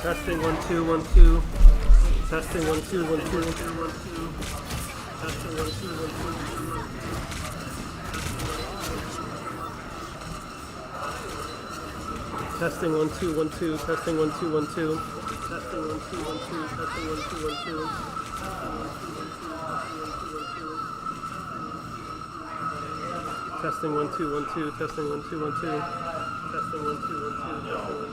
Testing 1 2 1 2. Testing 1 2 1 2 1 2. Testing 1 2 1 2. Testing 1 2 1 2. Testing 1 2 1 2. Testing 1 2 1 2. Testing 1 2 1 2. Testing 1 2 1 2. Testing 1 2 1 2. Testing 1 2 1 2. Testing 1 2 1 2.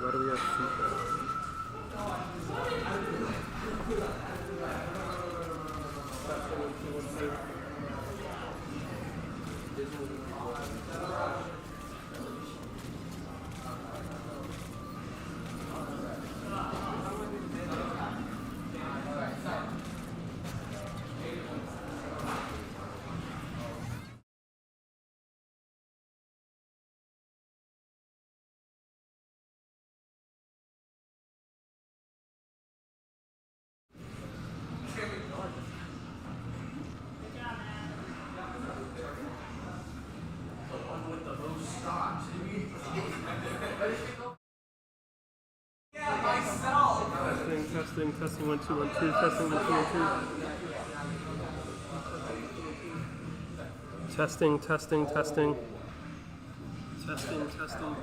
Why do we have feedback? Testing 1 2 1 2. Testing 1 2 1 2. Testing. Testing. Testing. Testing. Testing.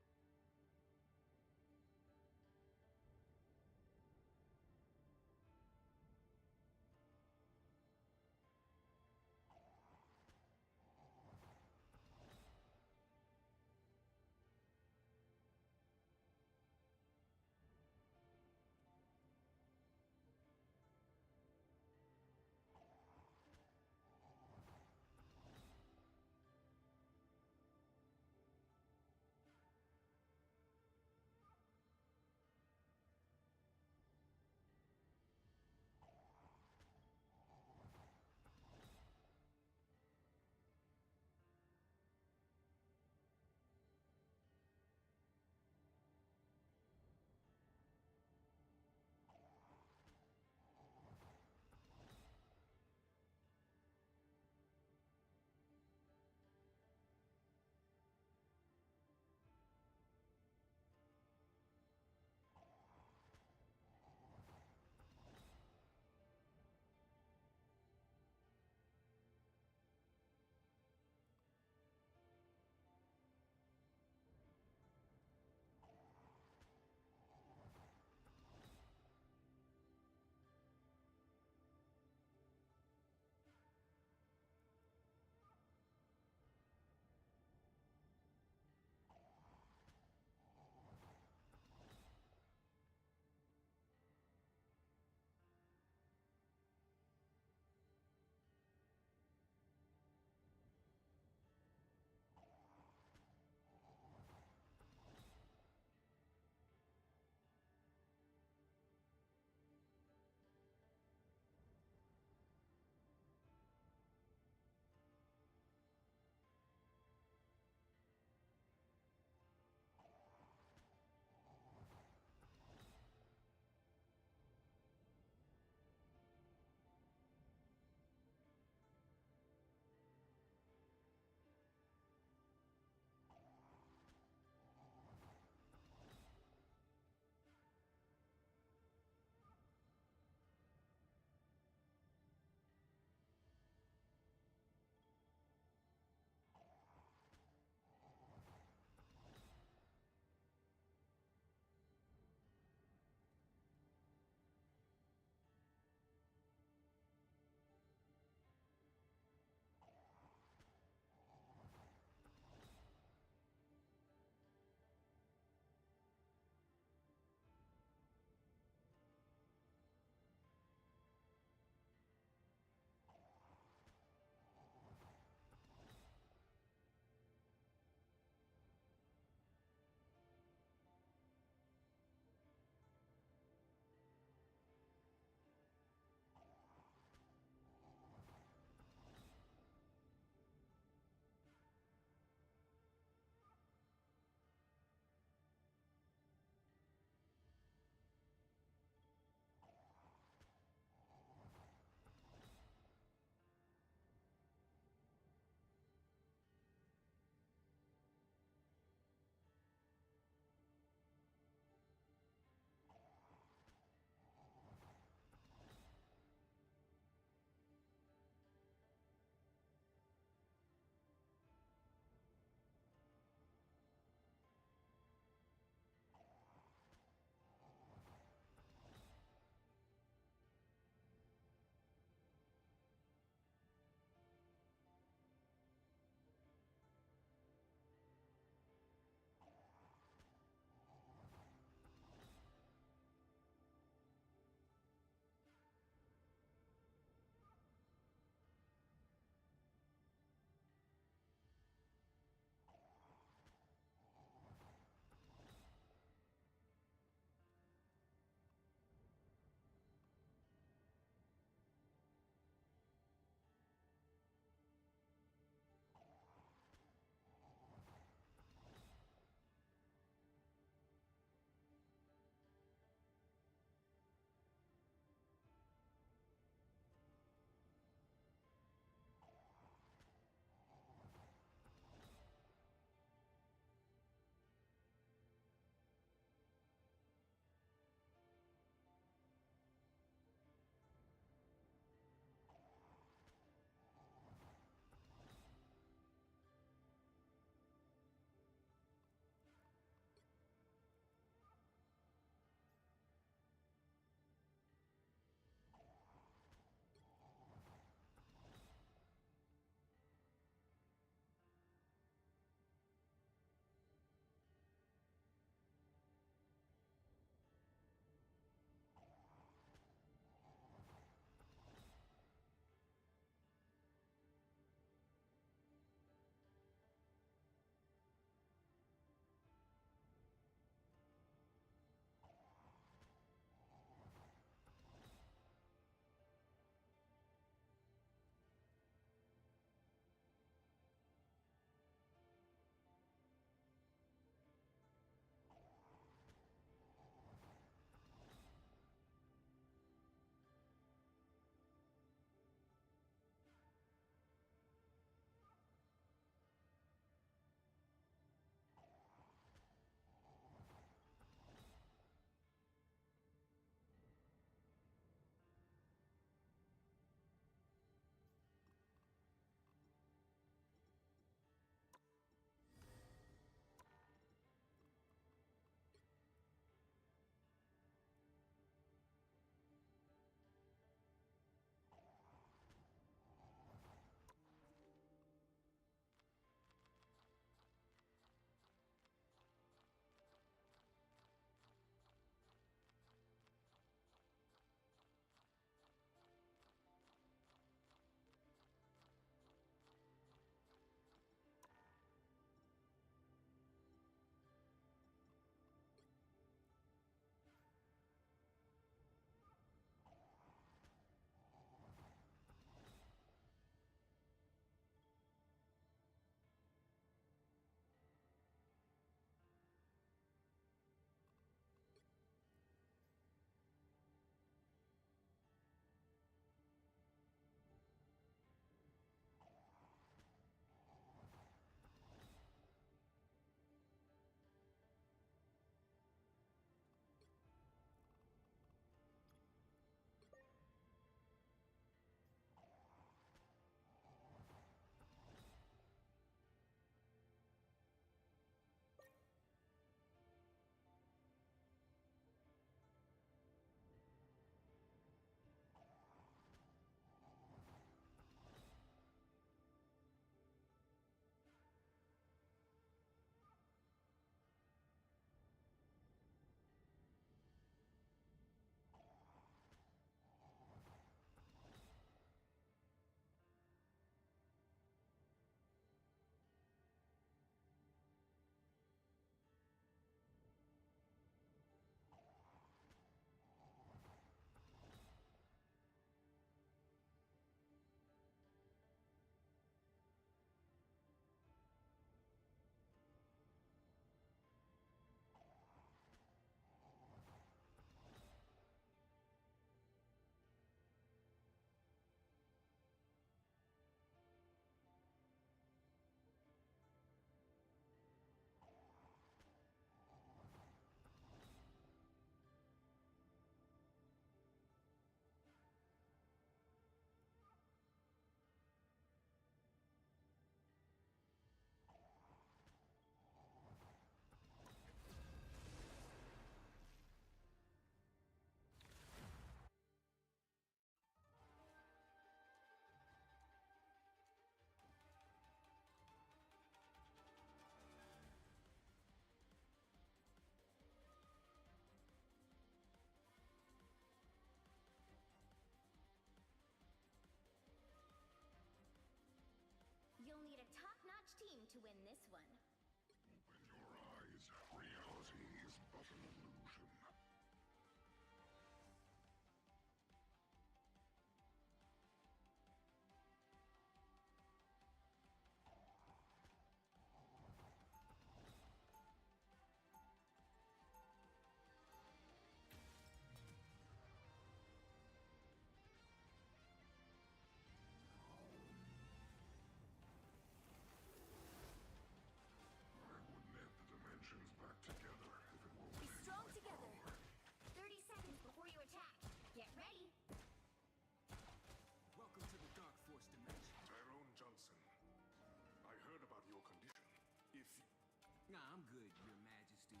Nah, I'm good, Your Majesty.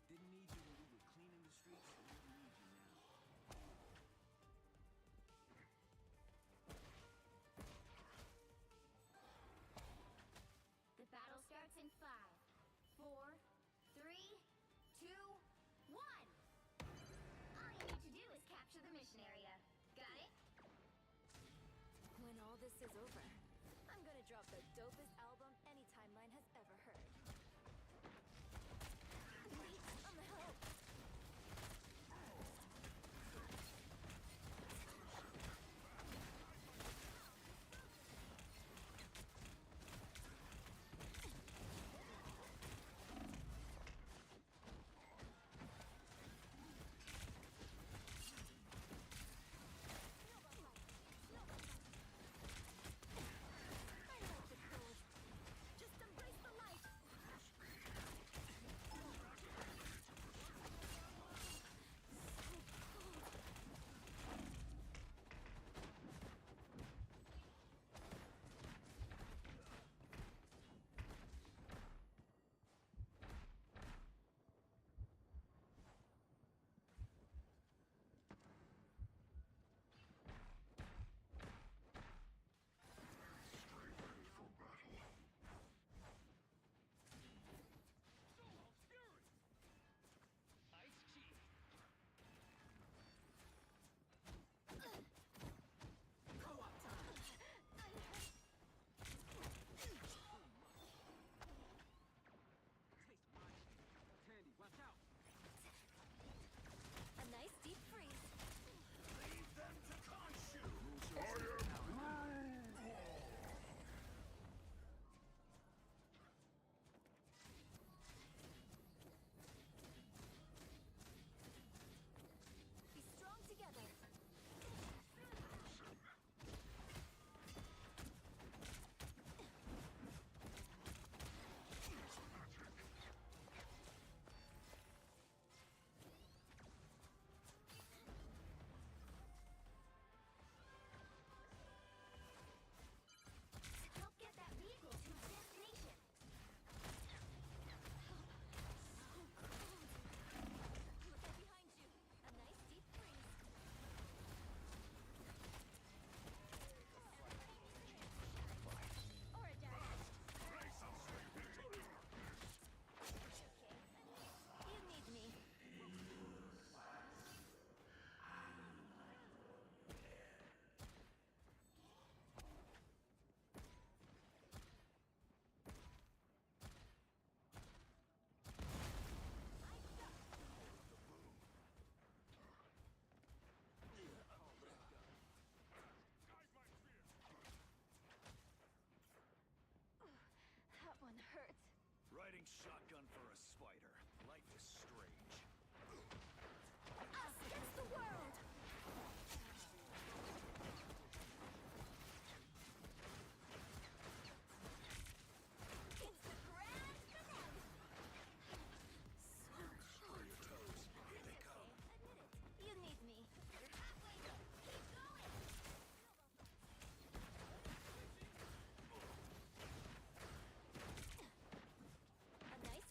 Didn't need you when we were cleaning the streets. We don't need you now. The battle starts in 5, 4, 3, 2, 1! All you need to do is capture the mission area. Got it? When all this is over, I'm gonna drop the dopest album any timeline has ever heard. Wait, I'm help! Watch out! A nice deep freeze. Leave them to Khonshu! Be strong together. That one hurts. Riding shotgun for a spider. Life is strange. Us against the world! It's the grand finale! So Screw your toes. Here they come. admit it. You need me. You're halfway though. Keep going! A nice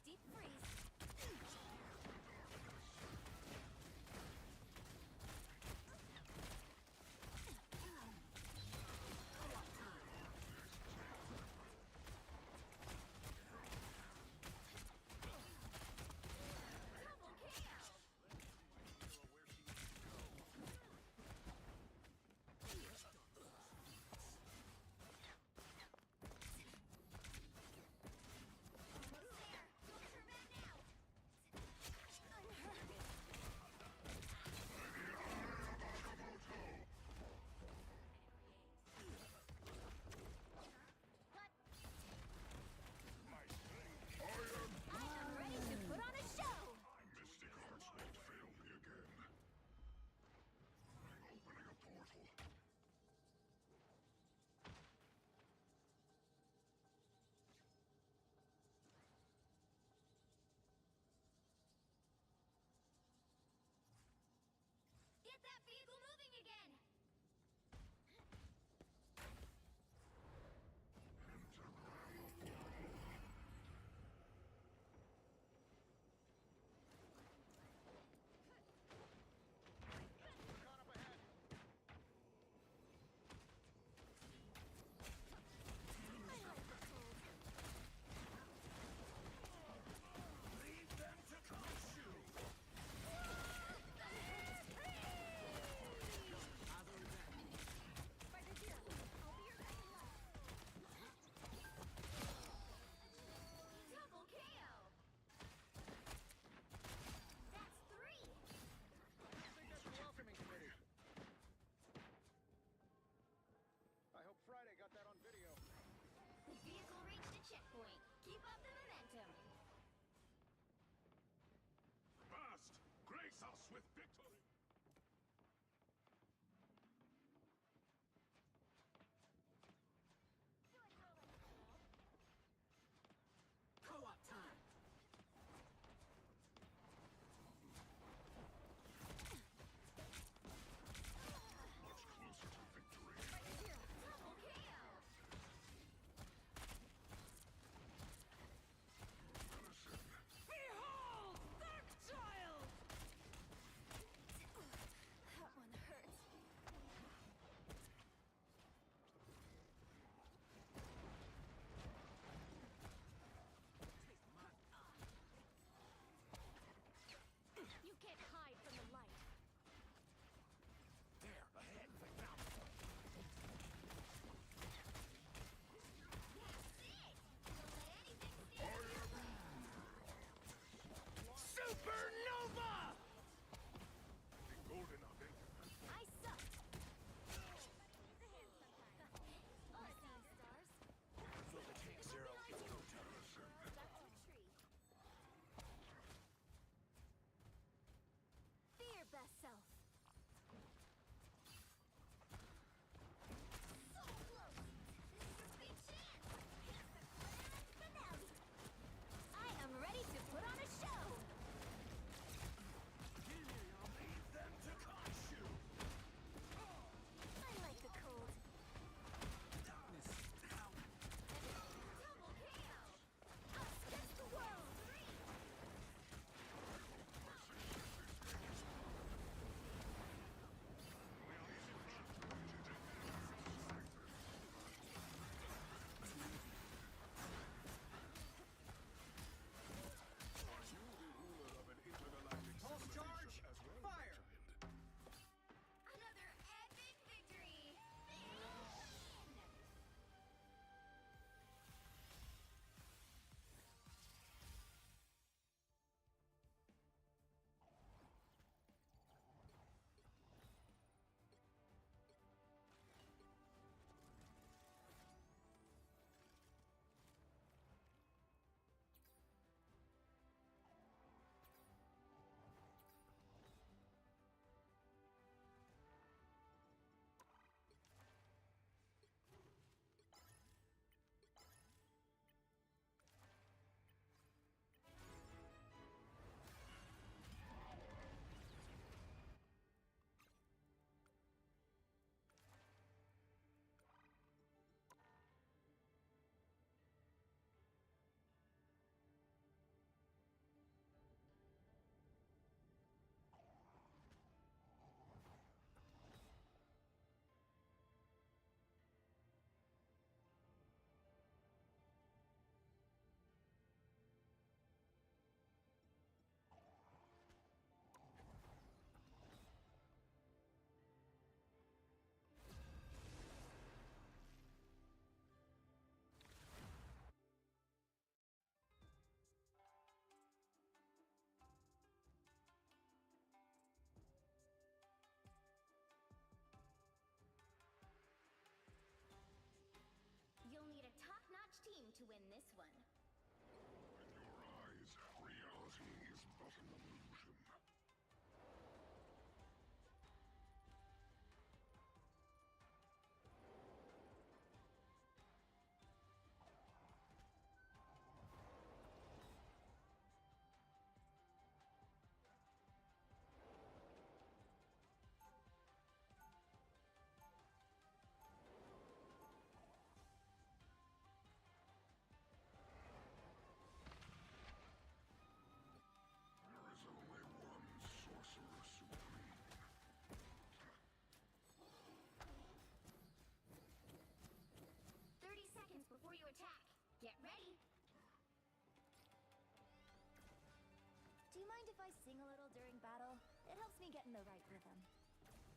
sing a little during battle. It helps me get in the right rhythm.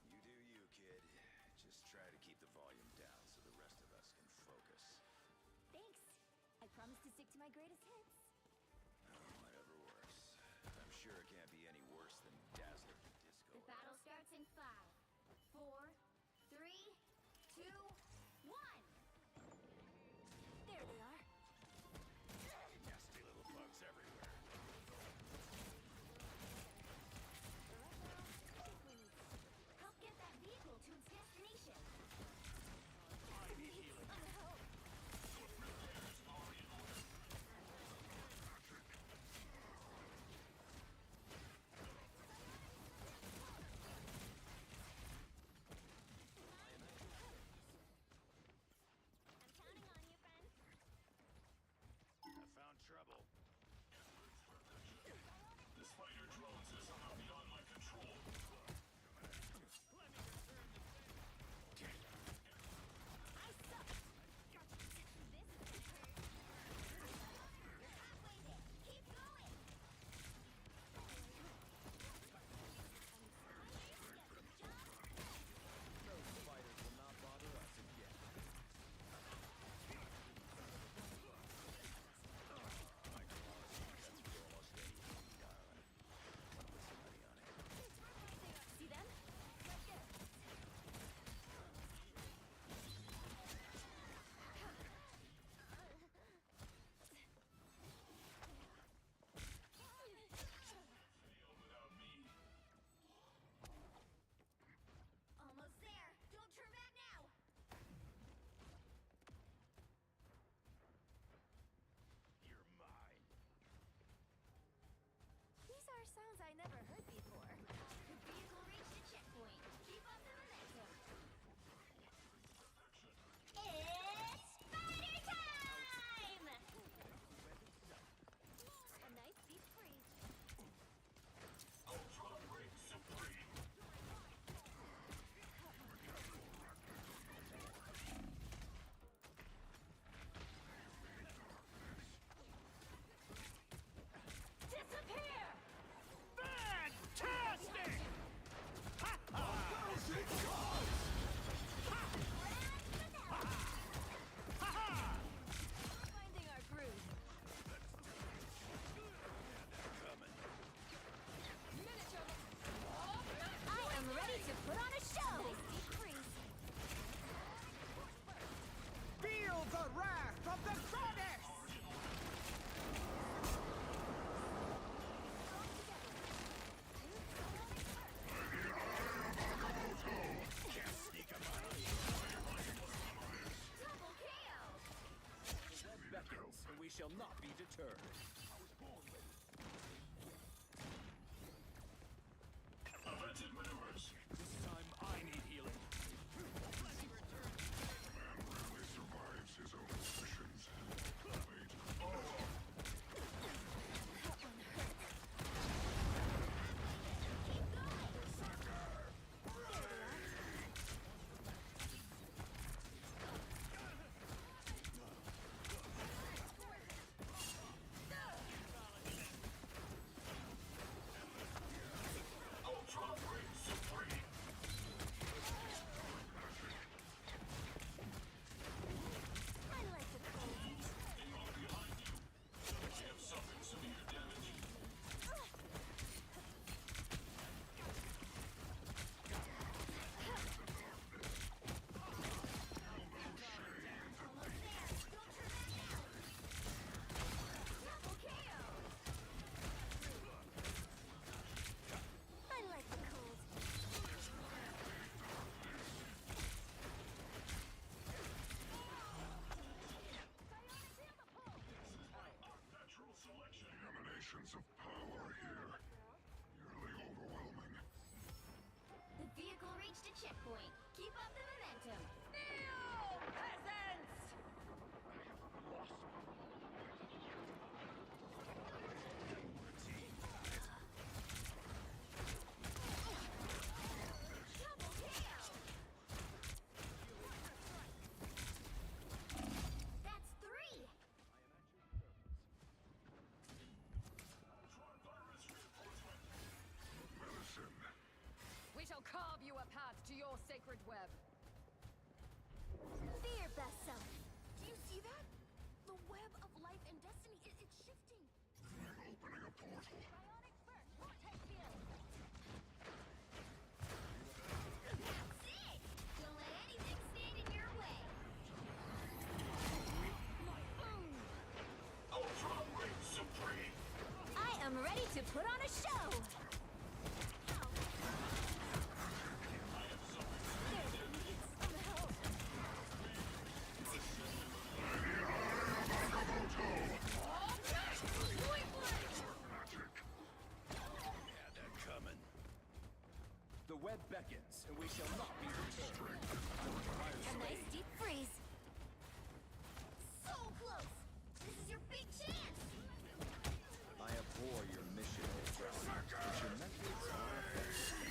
You do you, kid. Just try to keep the volume down so the rest of us can focus. Thanks. I promise to stick to my greatest hits. Whatever works. I'm sure it can't be any worse than Dazzler Disco. The battle starts in 5, 4, 3, 2, 1. There they are. Nasty little bugs everywhere. Right now, I think we need Help get that vehicle to its destination. some help. I'm counting on you, friend. I found trouble. The spider drones are somehow beyond my control. I suck. This is You're halfway there. Keep going. Those spiders will not bother us again. See them? Right there. Fail without me. Almost there. Don't turn back now. You're mine. These are sounds I never heard before. The vehicle reached a checkpoint. Keep up the momentum. It's spider time! A nice deep freeze. Ultra Ring Supreme. Disappear! Fantastic! Finding our groove. I am ready to put on a show! Nice deep freeze. Feel the wrath of the goddess! Double KO! That beckons, and we shall not be deterred. Offensive maneuvers. This time I need healing. Man rarely survives his own decisions. Wait. Oh! Ultra Ring Supreme. I like the cold. Anyone behind you? They have suffered severe damage. Almost there. Don't turn back now. Double KO! I like the cold. Natural selection. The emanations of power here. Nearly overwhelming. The vehicle reached a checkpoint. Keep up the momentum. Double KO! That's 3! Ultron virus reinforcement. carve you a path to your sacred web. Be your best self. Do you see that? The web of life and destiny, it's shifting. I'm opening a portal. Bionic burst, vortex field. That's it! Don't let anything stand in your way. Ultra Ring Supreme! I am ready to put on a show. Had that coming. The web beckons, and we shall not be deterred. A nice deep freeze. So close. This is your big chance. I abhor your mission, but your methods are effective.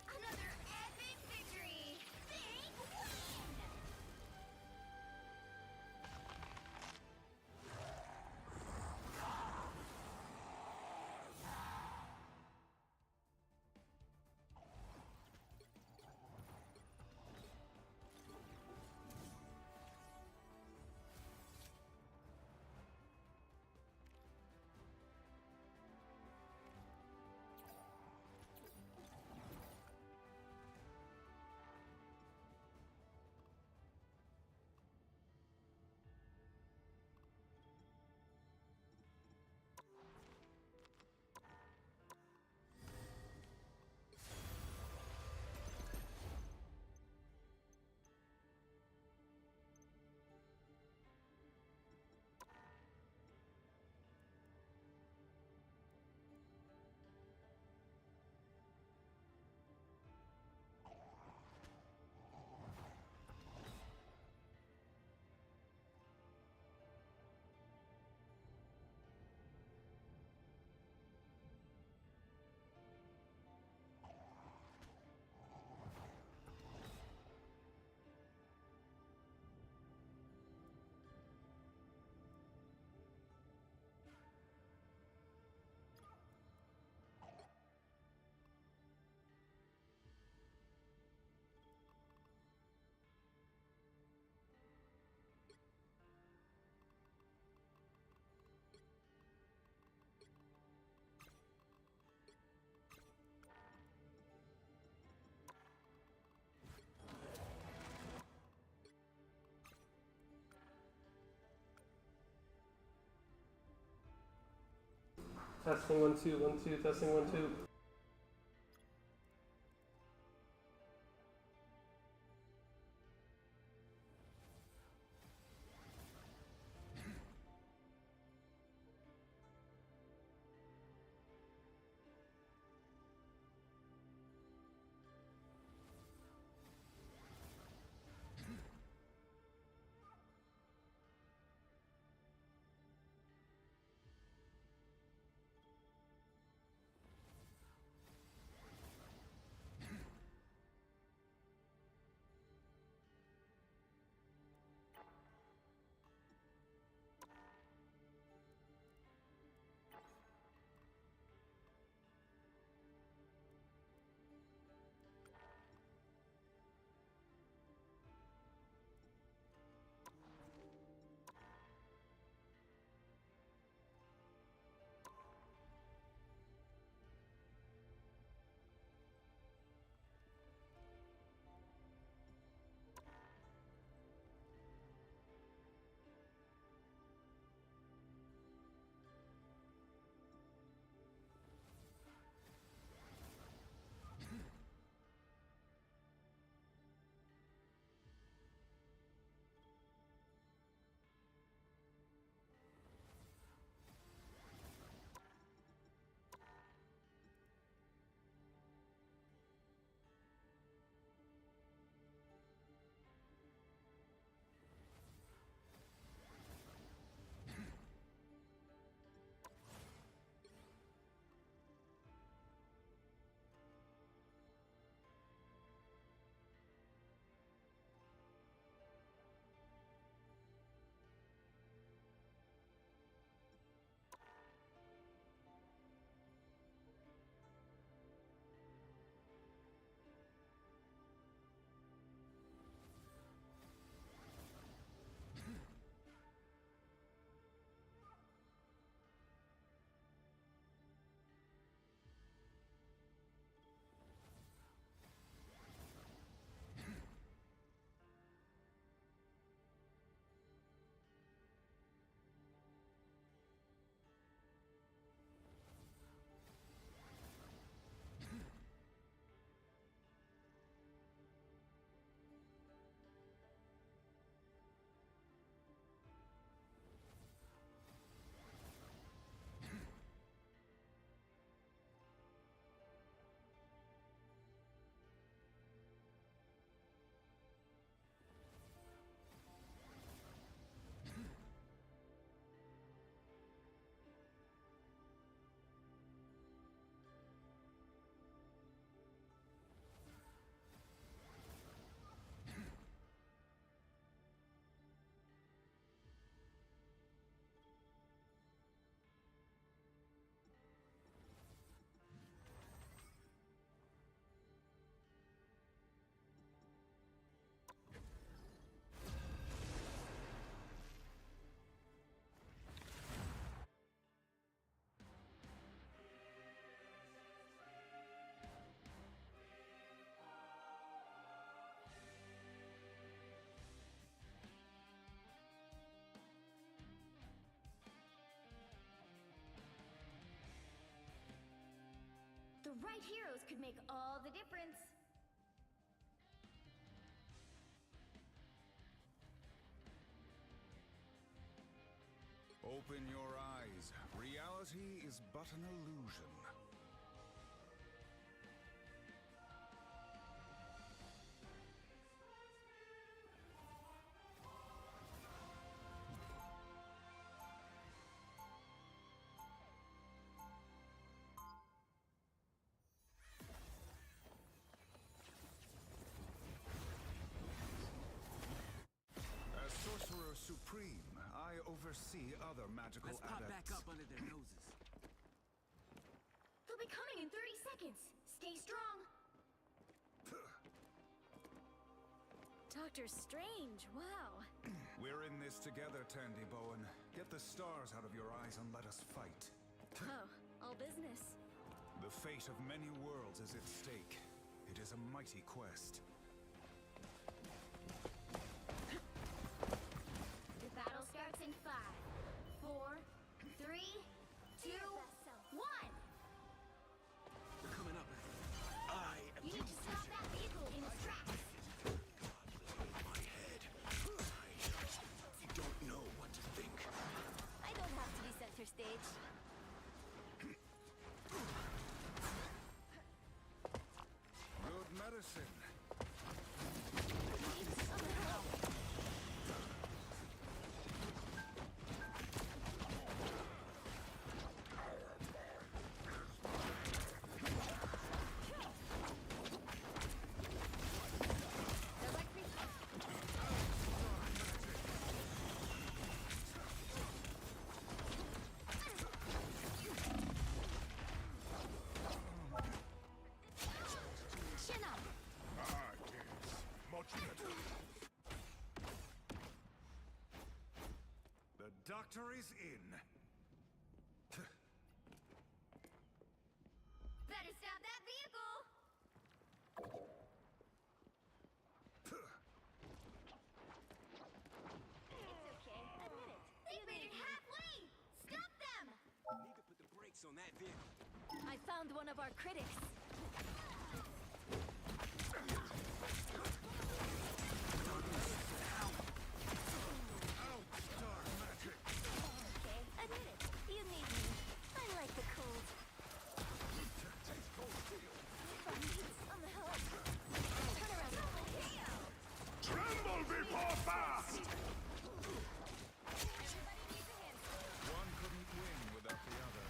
Another epic victory. Big win. Testing 1 2 1 2. Testing 1 2. The right heroes could make all the difference. Open your eyes. Reality is but an illusion. As Sorcerer Supreme, I oversee other magical Let's pop adepts. back up under their noses. They'll be coming in 30 seconds. Stay strong. Doctor Strange, wow. We're in this together, Tandy Bowen. Get the stars out of your eyes and let us fight. Oh, all business. The fate of many worlds is at stake. It is a mighty quest. The battle starts in 5, 4, 3, 2, 1. They're coming up. You need to stop that vehicle in its tracks. My head. I don't know what to think. I don't have to be center stage. Good medicine. Chin up. Ah, yes. Much better. The doctor is in. Better stop that vehicle. It's okay, admit it. They made it halfway. Stop them. Need to put the brakes on that vehicle. I found one of our critics. Star magic. Okay, admit it. You need me. I like the cold. On the hook. Turn around. Tremble before fast! One couldn't win without the other.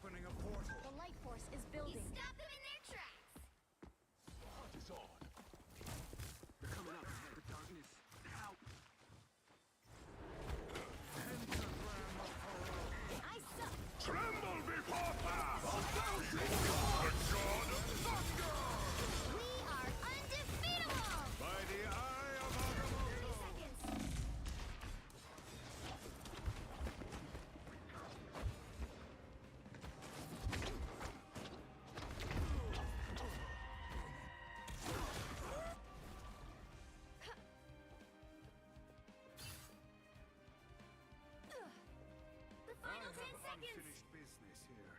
opening a portal. The light force is You building. stop them in their tracks. Hunt is on. They're coming up. The darkness. Out. Pentagram of Foran. I suck. Tremble before fire! The god of thunder! We are undefeatable. By the eye of 30 Agamotto. seconds. The final 10 seconds. Unfinished business here.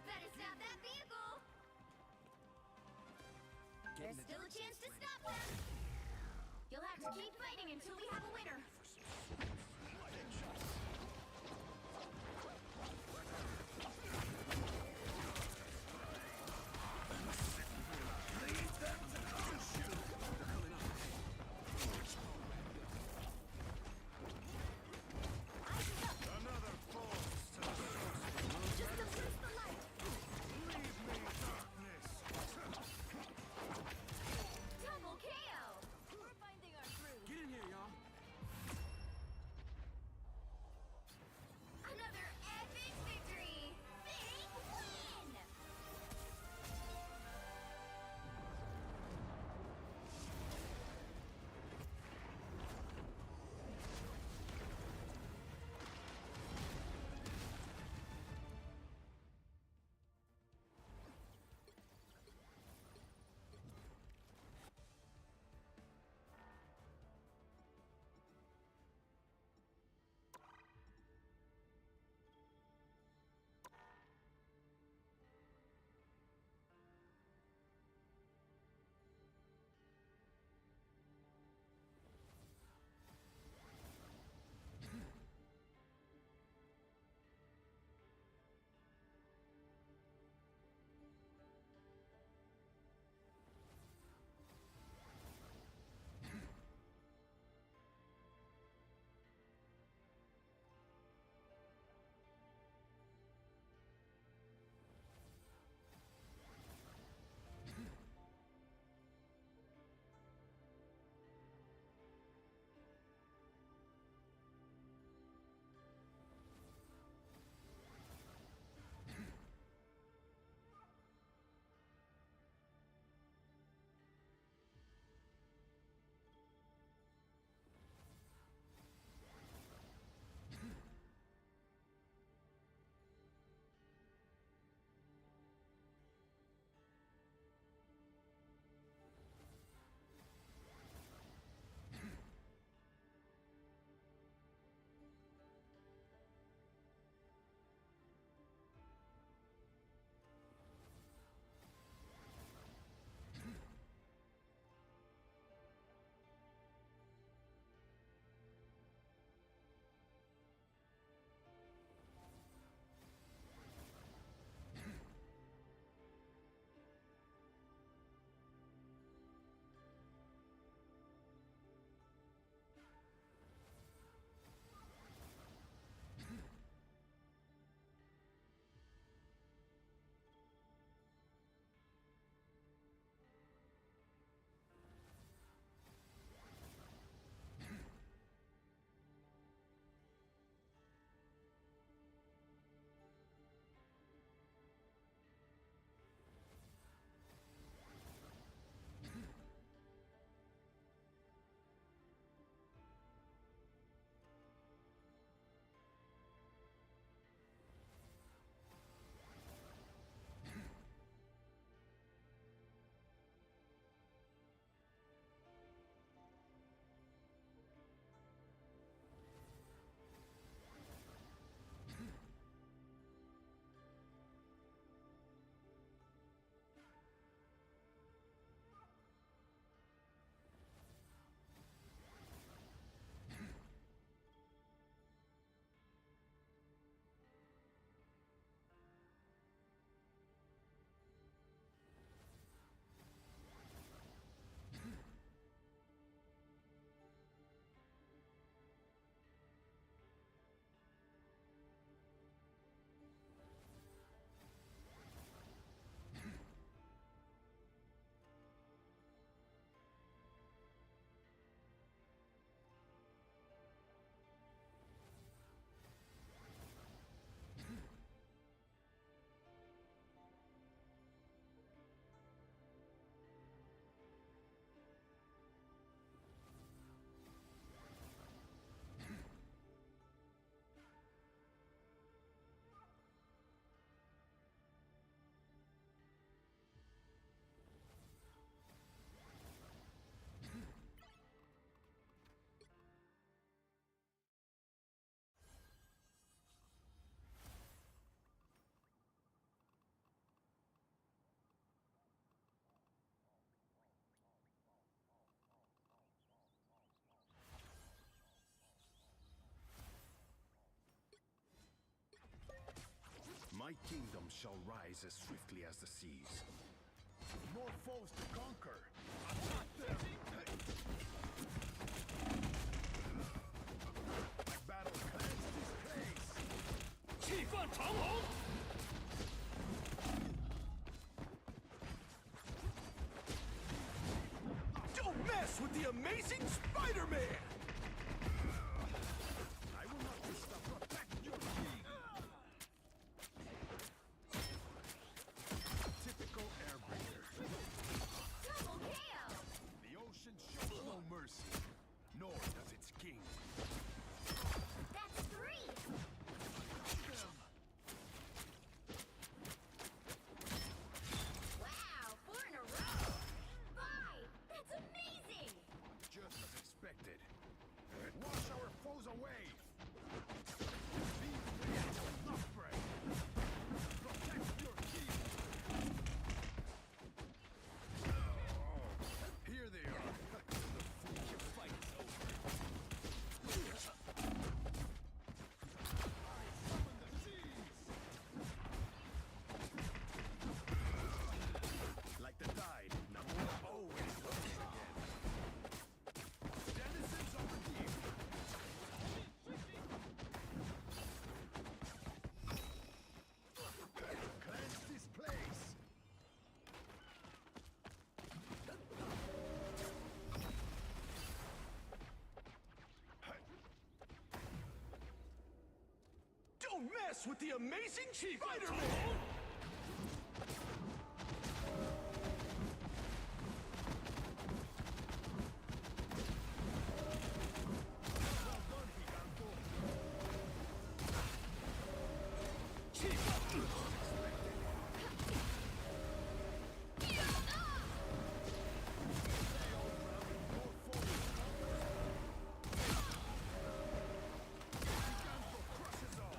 Better stop that vehicle. There's still a chance to stop them. You'll have to keep fighting until we have a winner. Another force to the source. Just to boost the light. Leave me, darkness. Double KO. We're finding our groove. Get in here, y'all. My kingdom shall rise as swiftly as the seas. More foes to conquer. Attack them! My battle cleanse this place. 气贯长虹。 Don't mess with the amazing Spider-Man! I will not be stopped. Protect your king! Typical airbringer. Double KO! The ocean shows no mercy, nor does its king. That's 3! Wow, 4 in a row! 5! That's amazing! Just as expected. Wash our foes away! These waves will not break! Protect your king! Here they are! The fool fight is over! I summon the seas! Like the tide, Namor always rises again. Denizens of the deep! Cleanse this place! Don't mess with the amazing Spider-Man! Well done, Giganto. Giganto crushes all!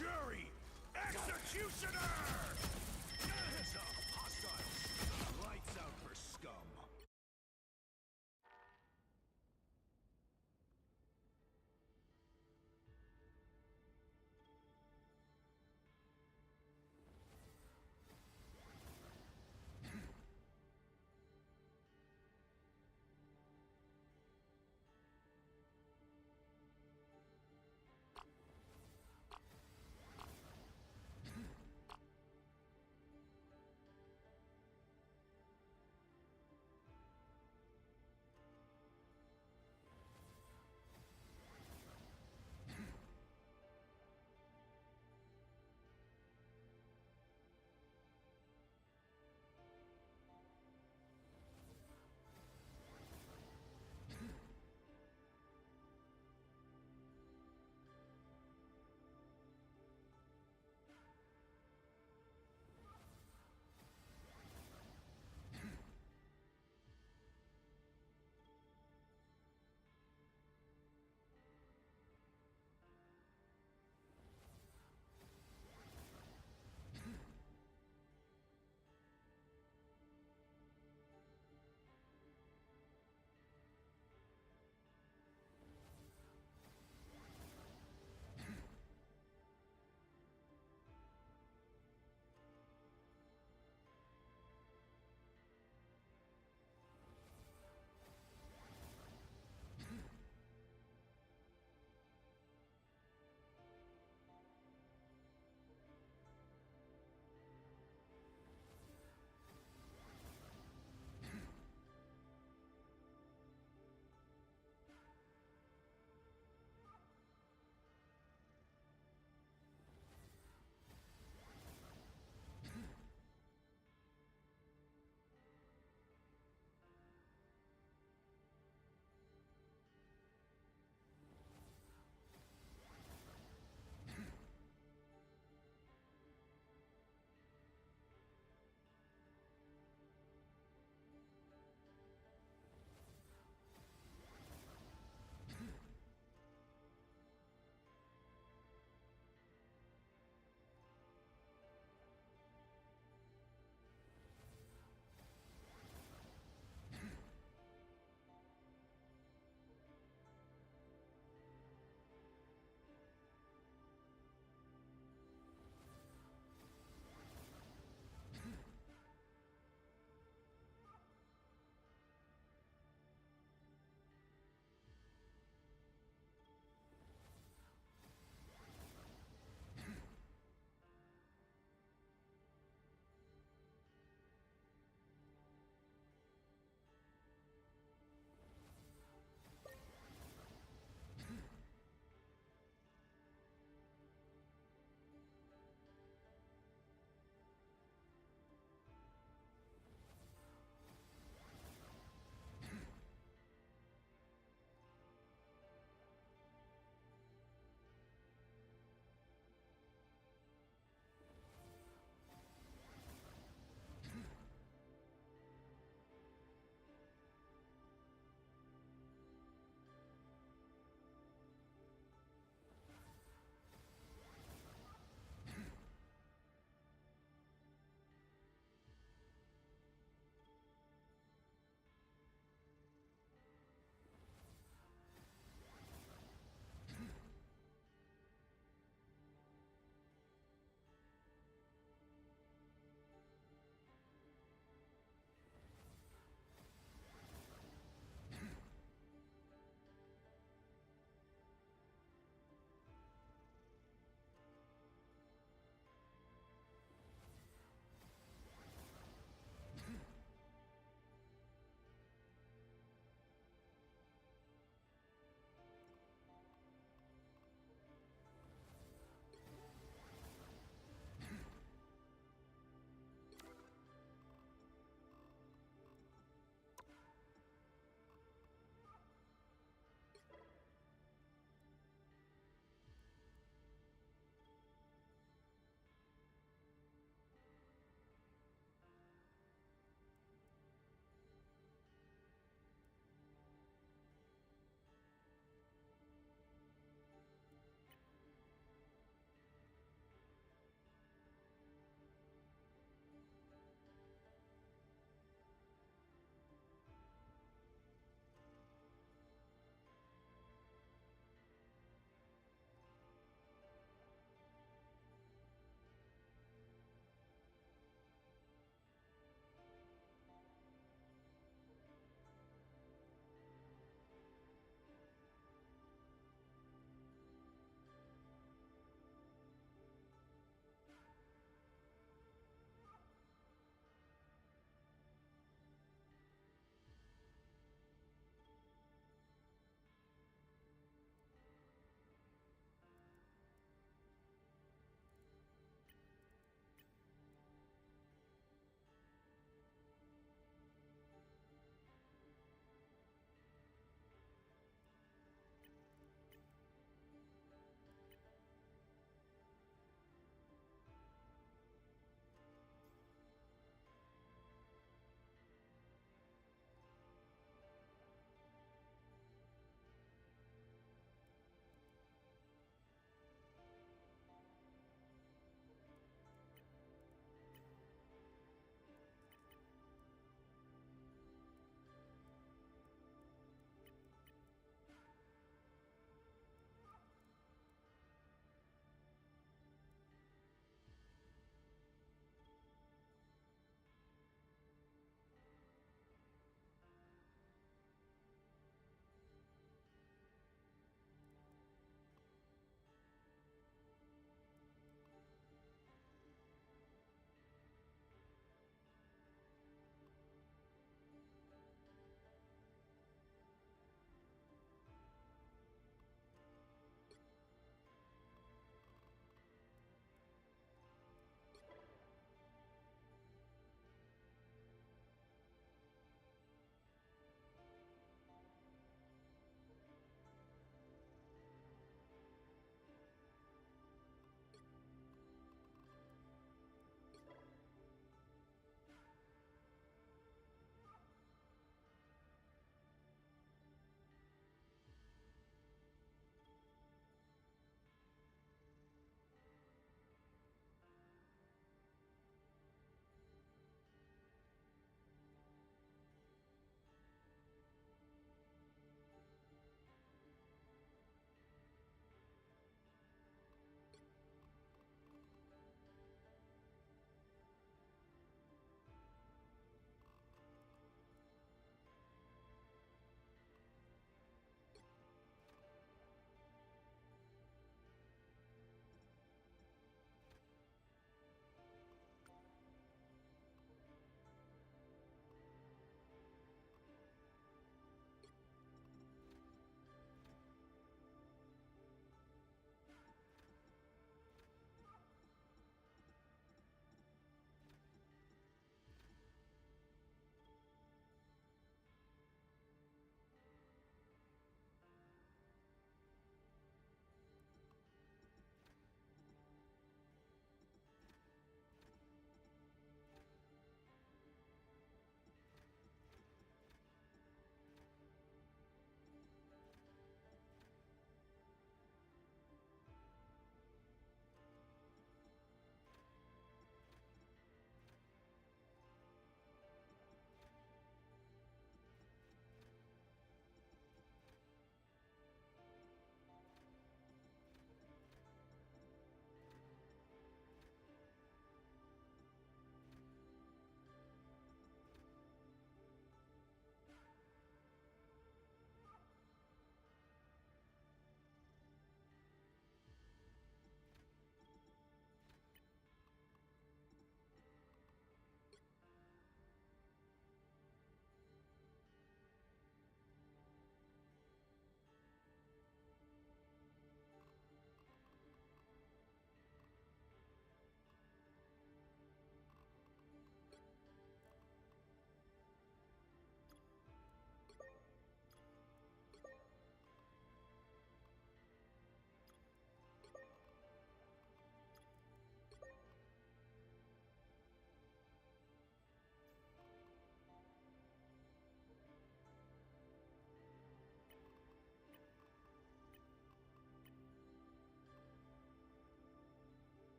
jury! Executioner! Heads up, hostiles! Lights out for scum.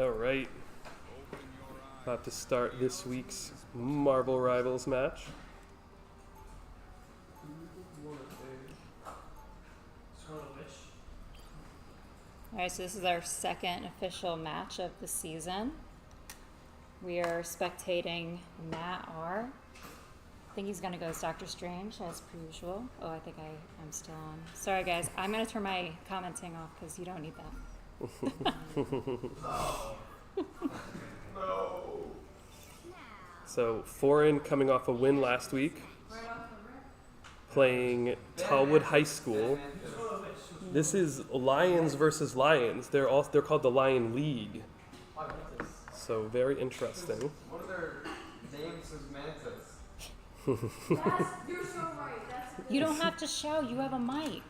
All right. About to start this week's Marvel Rivals match. Alright, so this is our second official match of the season. We are spectating Matt R. I think he's going to go as Doctor Strange, as per usual. Oh, I think I'm still on. Sorry, guys. I'm going to turn my commenting off because you don't need that. So, Foran coming off a win last week, playing Tallwood High School. This is Lions versus Lions. They're called the Lion League. So, very interesting. What are their names as mantis? You're so right. You don't have to shout. You have a mic.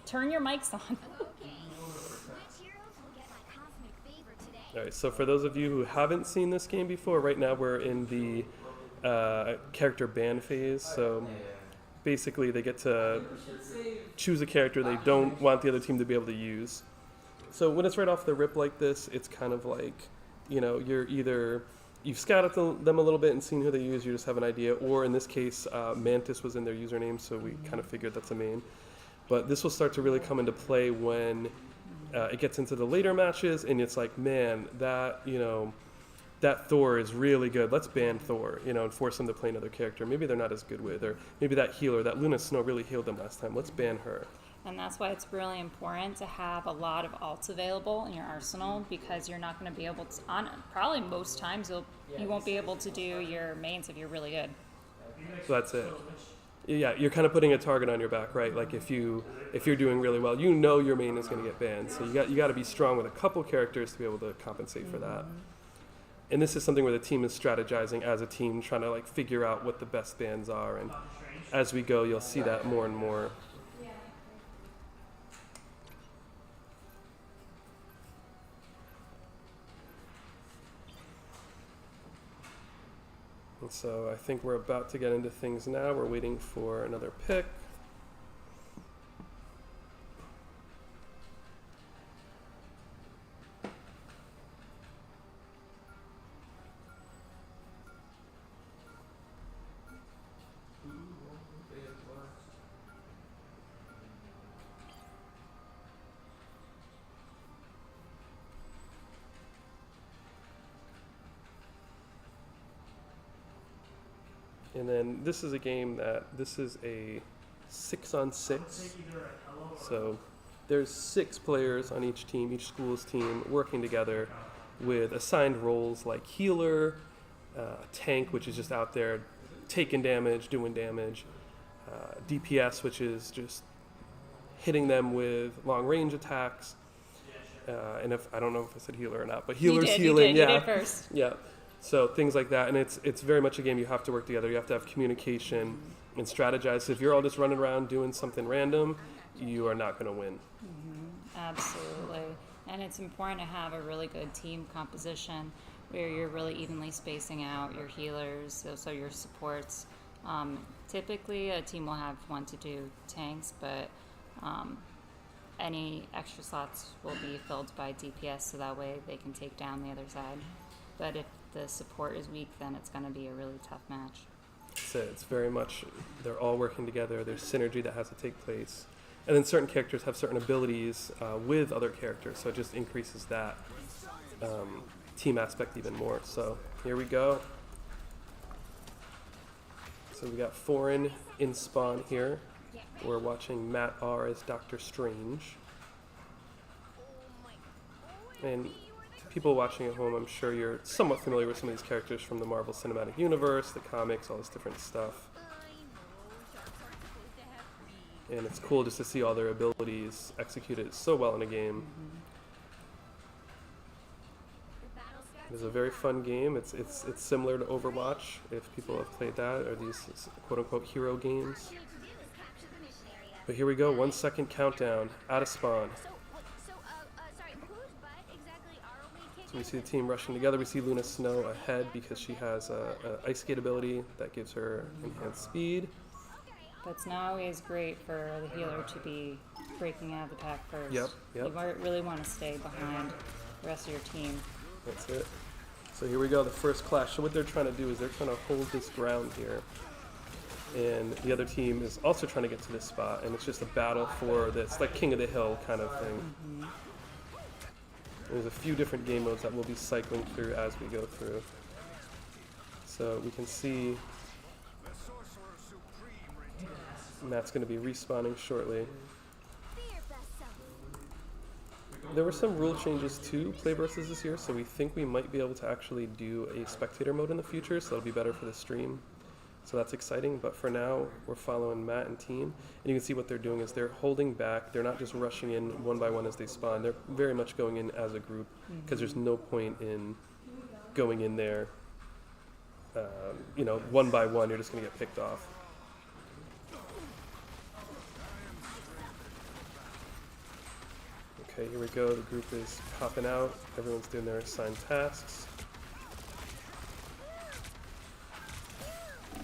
Turn your mics on. Okay. Which heroes will get my cosmic favor today? Alright, so for those of you who haven't seen this game before, right now we're in the character ban phase. So, basically they get to choose a character they don't want the other team to be able to use. So when it's right off the rip like this, it's kind of like, you're either, you've scouted them a little bit and seen who they use, you just have an idea, or in this case, Mantis was in their username, so we kind of figured that's a main. But this will start to really come into play when it gets into the later matches, and it's like, man, that Thor is really good. Let's ban Thor, and force them to play another character. Maybe they're not as good with, or maybe that healer, that Luna Snow really healed them last time. Let's ban her. And that's why it's really important to have a lot of alts available in your arsenal, because you're not going to be able to, probably most times you won't be able to do your mains if you're really good. So that's it. Yeah, you're kind of putting a target on your back, right? Like if you're doing really well, your main is going to get banned. So you got to be strong with a couple characters to be able to compensate for that. And this is something where the team is strategizing as a team, trying to like figure out what the best bans are. And as we go, you'll see that more and more. And so I think we're about to get into things now. We're waiting for another pick. And then this is a game this is a 6-on-6. So there's 6 players on each team, each school's team, working together with assigned roles like healer, tank, which is just out there taking damage, doing damage, DPS, which is just hitting them with long range attacks. And I don't know if I said healer or not, but healer's healing. You did first. Yeah. So things like that, and it's very much a game you have to work together. You have to have communication and strategize. If you're all just running around doing something random, you are not going to win. Absolutely. And it's important to have a really good team composition where you're really evenly spacing out your healers, also your supports. Typically, a team will have 1 to 2 tanks, but any extra slots will be filled by DPS, so that way they can take down the other side. But if the support is weak, then it's going to be a really tough match. So it's very much, they're all working together. There's synergy that has to take place. And then certain characters have certain abilities with other characters, so it just increases that team aspect even more. So here we go. So we got Foran in spawn here. We're watching Matt R as Doctor Strange. And people watching at home, I'm sure you're somewhat familiar with some of these characters from the Marvel Cinematic Universe, the comics, all this different stuff. And it's cool just to see all their abilities executed so well in a game. It's a very fun game. It's similar to Overwatch, if people have played that, or these quote-unquote hero games. But here we go, 1 second countdown, out of spawn. So we see the team rushing together. We see Luna Snow ahead because she has a ice skate ability that gives her enhanced speed. But it's not always great for the healer to be breaking out of the pack first. Yep, yep. You really want to stay behind the rest of your team. That's it. So here we go, the first clash. So what they're trying to do is they're trying to hold this ground here. And the other team is also trying to get to this spot. And it's just a battle for this, like King of the Hill kind of thing. There's a few different game modes that we'll be cycling through as we go through. So we can see Matt's going to be respawning shortly. There were some rule changes to Play Versus this year, so we think we might be able to actually do a spectator mode in the future, so that'll be better for the stream. So that's exciting, but for now, we're following Matt and team, and you can see what they're doing is they're holding back. They're not just rushing in one by one as they spawn. They're very much going in as a group, because there's no point in going in there, one by one. You're just going to get picked off. Okay, here we go. The group is popping out. Everyone's doing their assigned tasks.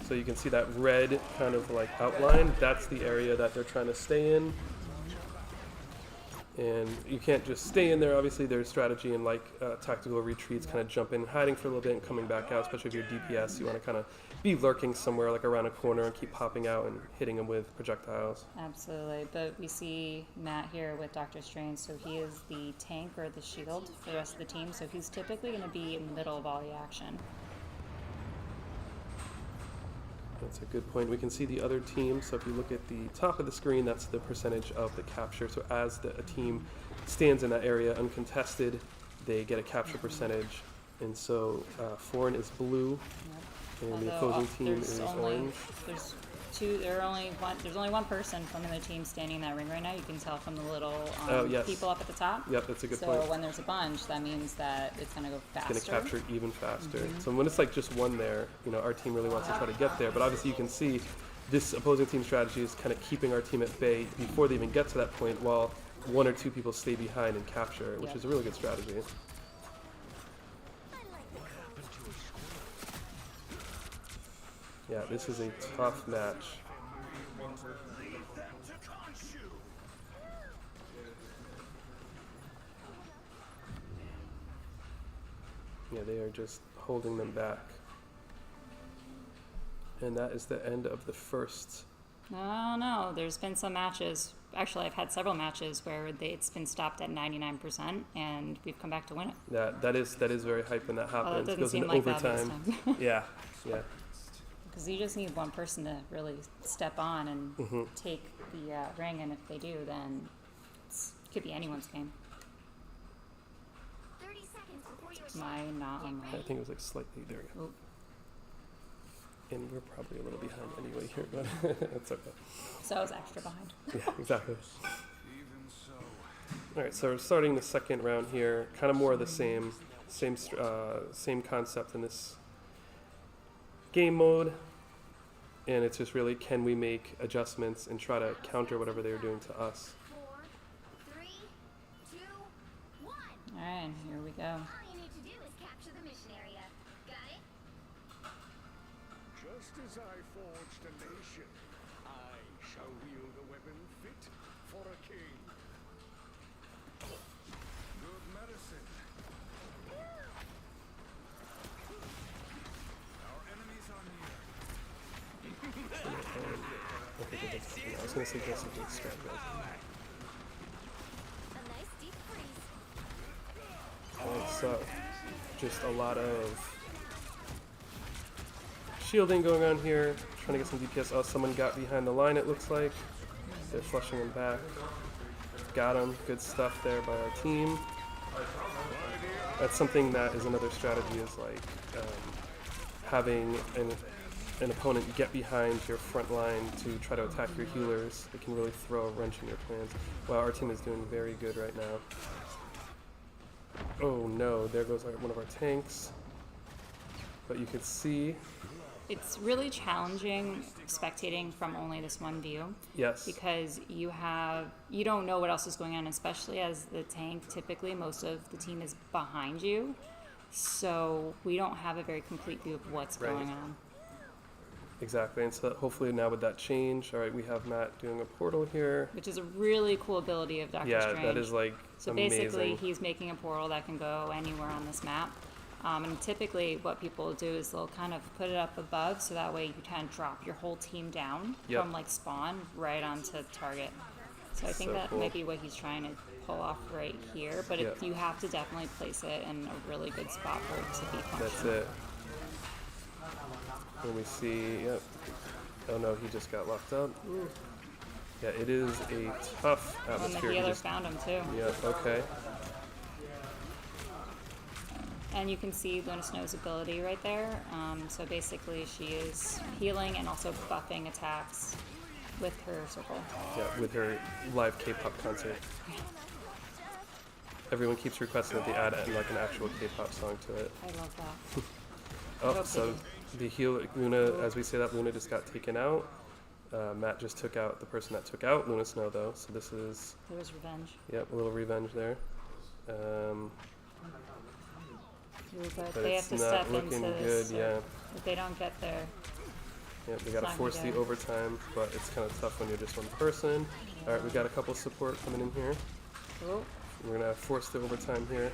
So you can see that red kind of like outline. That's the area that they're trying to stay in. And you can't just stay in there. Obviously, there's strategy and like tactical retreats, kind of jump in, hiding for a little bit and coming back out, especially if you're DPS. You want to kind of be lurking somewhere like around a corner and keep popping out and hitting them with projectiles. Absolutely, but we see Matt here with Dr. Strange, so he is the tank or the shield for the rest of the team, so he's typically going to be in the middle of all the action. That's a good point. We can see the other team. So if you look at the top of the screen, that's the percentage of the capture. So as a team stands in that area uncontested, they get a capture percentage. And so Foran is blue, and the opposing team is orange. There's only one person from the team standing in that ring right now. You can tell from the little people up at the top. Yep, that's a good point. So when there's a bunch, that means that it's going to go faster. It's going to capture even faster. So when it's like just one there, our team really wants to try to get there. But obviously you can see this opposing team strategy is kind of keeping our team at bay before they even get to that point, while one or two people stay behind and capture, which is a really good strategy. Yeah, this is a tough match. Yeah, they are just holding them back. And that is the end of the first. No, there's been some matches. Actually, I've had several matches where it's been stopped at 99%, and we've come back to win it. That is very hype when that happens. It goes seem into like overtime. That yeah. Because you just need one person to really step on and take the ring, and if they do, then it could be anyone's game. 30 seconds before you Am I not on I think it was like slightly, there we go. Oop. And we're probably a little behind anyway here, but it's okay. So I was extra behind. Yeah, exactly. Even so, Alright, so we're starting the second round here. Kind of more of the same concept in this game mode. And it's just really, can we make adjustments and try to counter whatever they're doing to us? 4, 3, 2, 1. All right, and here we go. All you need to do is capture the mission area. Got it? just as I forged a nation, I shall wield a weapon fit for a king. Good medicine. Our enemies are near. I was going to suggest a good strategy. A nice deep freeze. Alright, so just a lot of shielding going on here, trying to get some DPS. Oh, someone got behind the line, it looks like. They're flushing them back. Got him. Good stuff there by our team. That's something that is another strategy, is like having an opponent get behind your front line to try to attack your healers. It can really throw a wrench in your plans. Wow, our team is doing very good right now. Oh no, there goes one of our tanks. But you can see, It's really challenging spectating from only this one view. yes, Because you don't know what else is going on, especially as the tank. Typically, most of the team is behind you, so we don't have a very complete view of what's Right. going on. Exactly, and so hopefully now with that change, all right, we have Matt doing a portal here. which is a really cool ability of Doctor Yeah, Strange. that is like So amazing. basically, he's making a portal that can go anywhere on this map. And typically, what people will do is they'll kind of put it up above, so that way you can drop your whole team down Yep. from like spawn right onto target. So I think So that cool. might be what he's trying to pull off right here. But Yep. you have to definitely place it in a really good spot for it to be functional. That's it. And we see, yep. Oh no, he just got locked up. Yeah, it is a tough Oh, and the atmosphere. He healer just, found him too. yeah, okay. And you can see Luna Snow's ability right there. So basically, she is healing and also buffing attacks with her circle. Yeah, with her live K-pop concert. Everyone keeps requesting that they add like an actual K-pop song to it. I love that. Oh, hope so the heal Luna, as we say that, Luna just got taken out. Matt just took out the person that took out Luna Snow, though. So this is, There was revenge. yep, a little revenge there. But But they it's have to not step looking into good, this. yeah. If they don't get there, Yeah, we It's gotta not force gonna the go. overtime, but it's kind of tough when you're just one person. All right, we got a couple support coming in here. oh, We're gonna force the overtime here.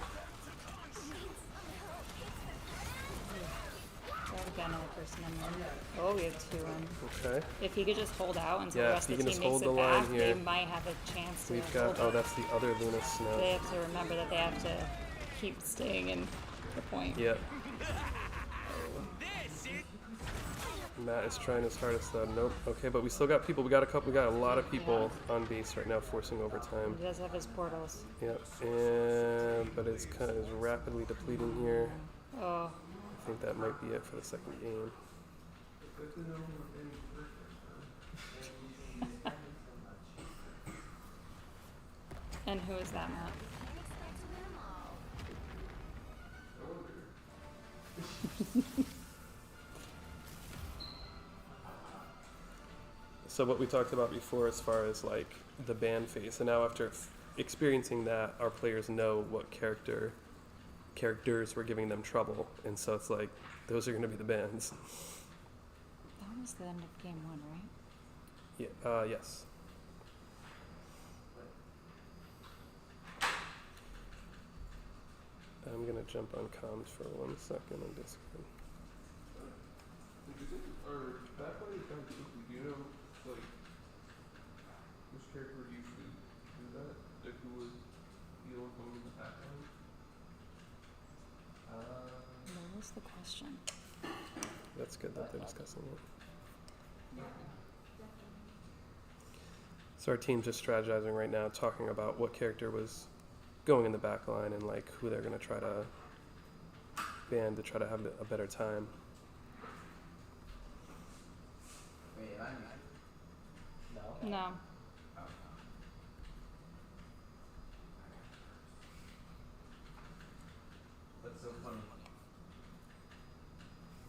try to get another person in there. Oh, we have two in. Okay, If he could just hold out until Yeah, the rest if of the he can team just makes hold it the line back, here. they might have a chance to we've hold got, oh, it. that's the other Luna Snow. They have to remember that they have to keep staying in the point. Yep. Matt is trying his hardest though. Nope. Okay, but we still got people. We got a lot of people on base right now forcing overtime. He does have his portals. Yep. And but it's kind of rapidly depleting here. Oh, I think that might be it for the second game. and who is that, Matt? So what we talked about before as far as like the ban phase, and now after experiencing that, our players know what characters were giving them trouble, and so it's like those are going to be the bans. That was the end of game one, right? Yeah. Yes. I'm gonna jump on comms for 1 second on Discord. Which character would usually do that? Like who would heal and go in the background? What was the question? That's good that they're discussing it. So our team's just strategizing right now, talking about what character was going in the back line and like who they're gonna try to ban to try to have a better time. No. That's so funny.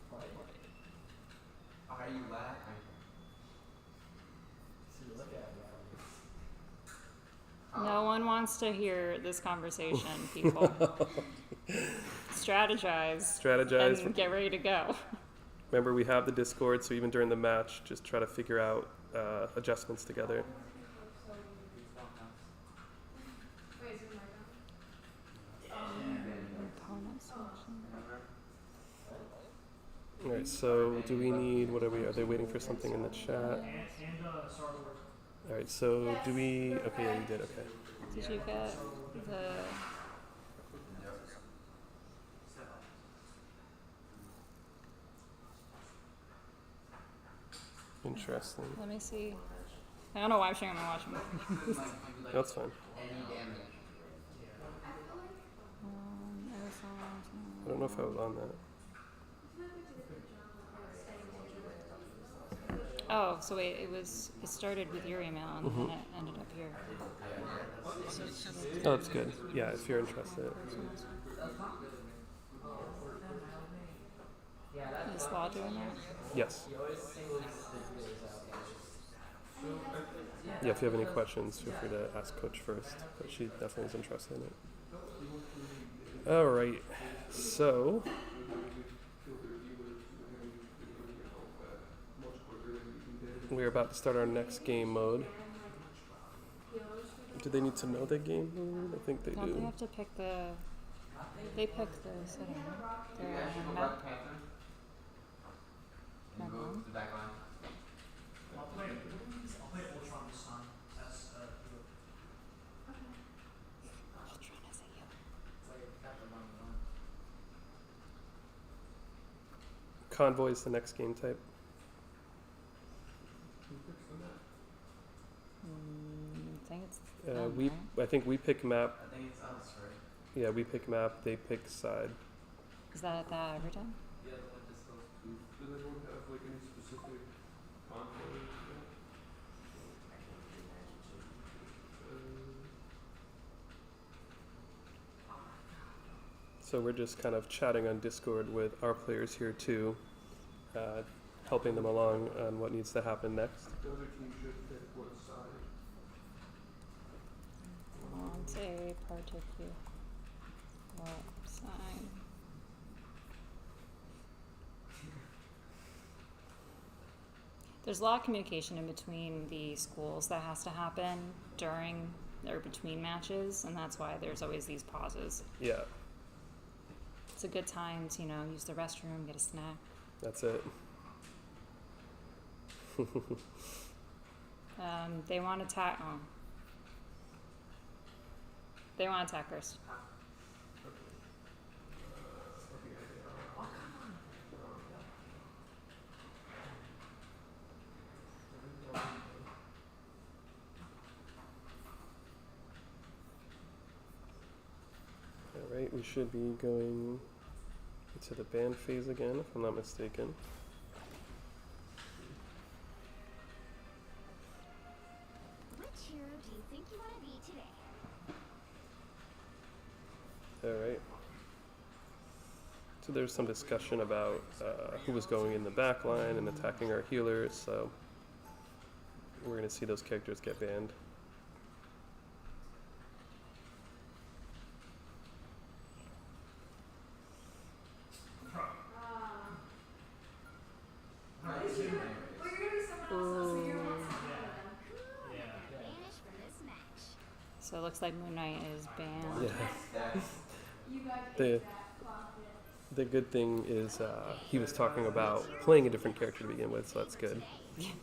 Why are you laughing? No one wants to hear this conversation, people. Strategize Strategize. and get ready to go. Remember, we have the Discord, so even during the match, just try to figure out adjustments together. All right, so do we need, what are they waiting for something in the chat? All right, so do we, okay, yeah, you did, okay. Did you get the... Interesting. Let me see. I don't know why I'm sharing my watching. That's fine. I don't know if I was on that. Oh, so wait, it started with your email and then it ended up here. Oh, that's good. Yeah, if you're interested. Is Law doing that? Yes. Yeah, if you have any questions, feel free to ask Coach first. But she definitely is interested in it. All right, so We're about to start our next game mode. Do they need to know the game mode? I think they Don't they do. have to pick the? They pick the setting. You Their guys should go map. Black Panther. And Map go one? to the back line. I'll play Ultron this time. That's hero. Ultron is a healer. Convoy is the next game type. Who picks the map? I think it's them, We, right? I think we pick map. I think it's us, right? Yeah, we pick map. They pick side. Is that every time? Yeah, the one that's supposed to. Does anyone have like any specific convoy? So we're just kind of chatting on Discord with our players here too, helping them along on what needs to happen next. The other team should pick what side. Monte particular sign. There's a lot of communication in between the schools that has to happen during or between matches, and that's why there's always these pauses. Yeah, It's a good time to, use the restroom, get a snack. that's it. They want to attack. Oh. They want to attack first. Alright, we should be going into the band phase again, if I'm not mistaken. Which hero do you think you want to be today? Alright. So there's some discussion about who was going in the back line and attacking our healers, so we're going to see those characters get banned. At least you're gonna, well, you're gonna be someone else, so you're not Cool. Vanish from this match. So it looks like Moon Knight is banned. Yeah. You guys The, ate that clock bit. the good thing is he was talking about playing a different character to begin with, so that's good.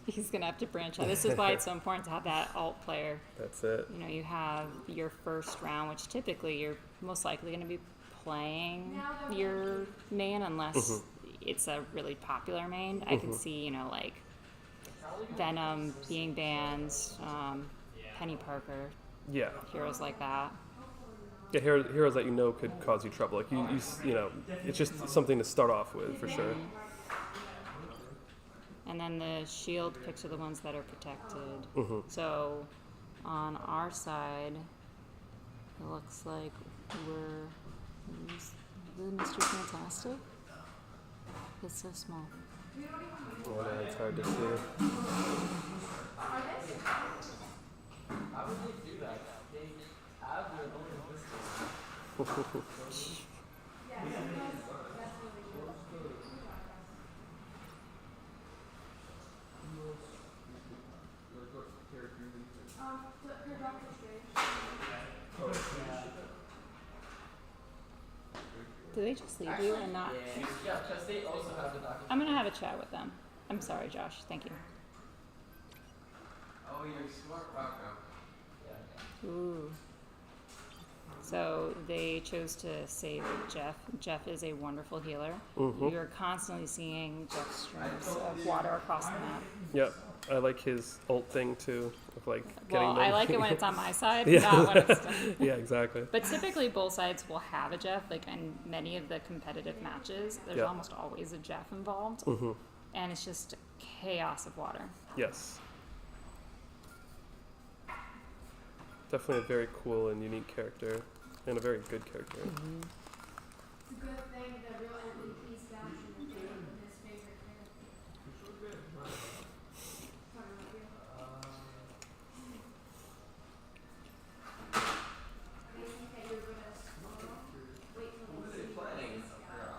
He's going to have to branch out. This is why it's so important to have that alt player. That's it. You have your first round, which typically you're most likely going to be playing your main unless it's a really popular main. I can see, like Venom being banned, Penny Parker, Yeah. heroes like that. Yeah, heroes that you know could cause you trouble. Like you know, it's just something to start off with for sure. And then the shield picks are the ones that are protected. Mm-hmm. So on our side, it looks like we're the Mr. Fantastic. It's so small. Well, it's hard to see. How would they do that? They have their own invisible. Like what character do you think? For Doctor Strange. Do they just leave you and not? Yeah, because they also have the Doctor. I'm gonna have a chat with them. I'm sorry, Josh. Thank you. Oh, you're smart, Rocco. Yeah. Ooh. So they chose to save Jeff. Jeff is a wonderful healer. Mm-hmm. You're constantly seeing Jeff streams of water across the map. Yep. I like his ult thing too, of like getting Well, them. I like it when it's on my side, Yeah. not when it's done. Yeah, exactly. But typically both sides will have a Jeff. Like in many of the competitive matches, there's Yeah. almost always a Jeff involved. Mm-hmm. And it's just chaos of water. Yes. Definitely a very cool and unique character, and a very good character. Mm-hmm. It's a good thing the real MVP's down from the game with his favorite character. Talking about you. They think that you're gonna spoil. Wait till What are they they see planning? this guy.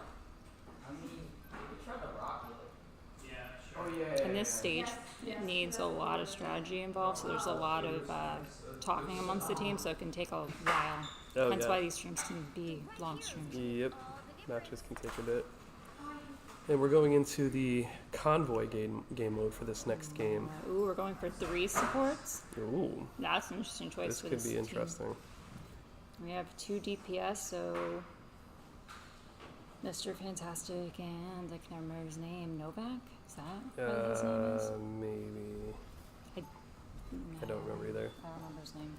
I mean, they tried to rock it. Yeah, Oh, sure. yeah. And this stage it needs a lot of strategy involved, so there's a lot of talking amongst the team, so it can take a while. Oh, That's yeah. why these streams can be long streams. Yep, matches can take a bit. And we're going into the convoy game mode for this next game. Ooh, we're going for 3 supports. Ooh, That's an interesting choice this for could this be team. interesting. We have 2 DPS, so Mr. Fantastic and I can remember his name. Novak? Is that what his name is? Maybe. I don't remember either. I don't remember his name.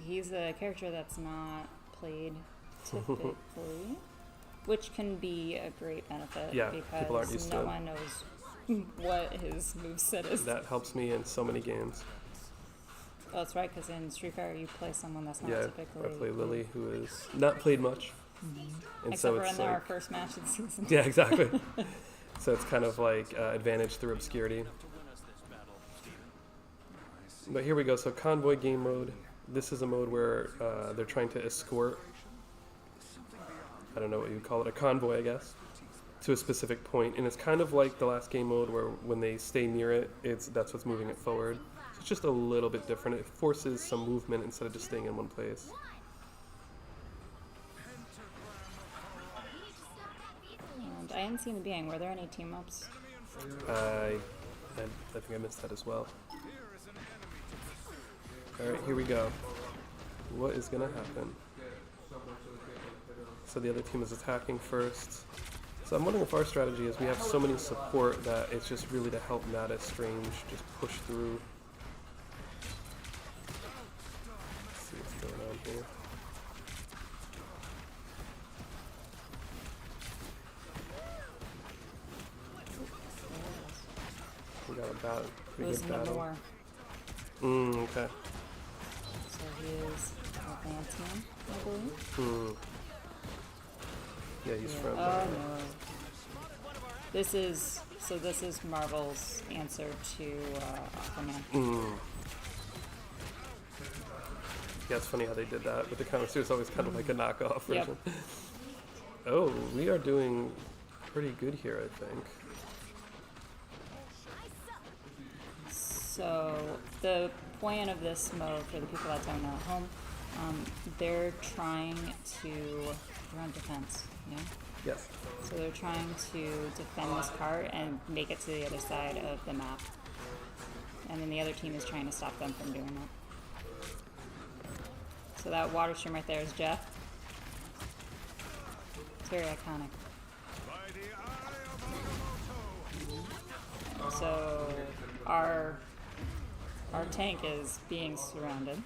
He's a character that's not played typically, which can be a great benefit Yeah, people aren't because used to no it. one knows what his moveset is. That helps me in so many games. Oh, that's right, because in Street Fighter you play someone that's not Yeah, typically. I play Lily, who is not played much. And Except so for it's in our like, first match of the season. yeah, exactly. So it's kind of like advantage through obscurity. But here we go. So convoy game mode. This is a mode where they're trying to escort, I don't know what you would call it, a convoy, I guess, to a specific point. And it's kind of like the last game mode where when they stay near it, that's what's moving it forward. So it's just a little bit different. It forces some movement instead of just staying in one place. And I hadn't seen the being. Were there any team ups? I think I missed that as well. Alright, here we go. What is going to happen? So the other team is attacking first. So I'm wondering if our strategy is we have so many support that it's just really to help Nada Strange just push through. Let's see what's going on here. We got a pretty Losing good the battle. war. Okay. So he is advancing, I believe. Yeah, he's from. Oh no. This is Marvel's answer to Aquaman. Yeah, it's funny how they did that with the comics. It's always kind of like a knockoff Yep. version. Oh, we are doing pretty good here, I think. So the point of this mode, for the people that don't know at home, they're trying to run defense. Yeah. Yes. So they're trying to defend this part and make it to the other side of the map, and then the other team is trying to stop them from doing that. So that water stream right there is Jeff. It's very iconic. So our tank is being surrounded.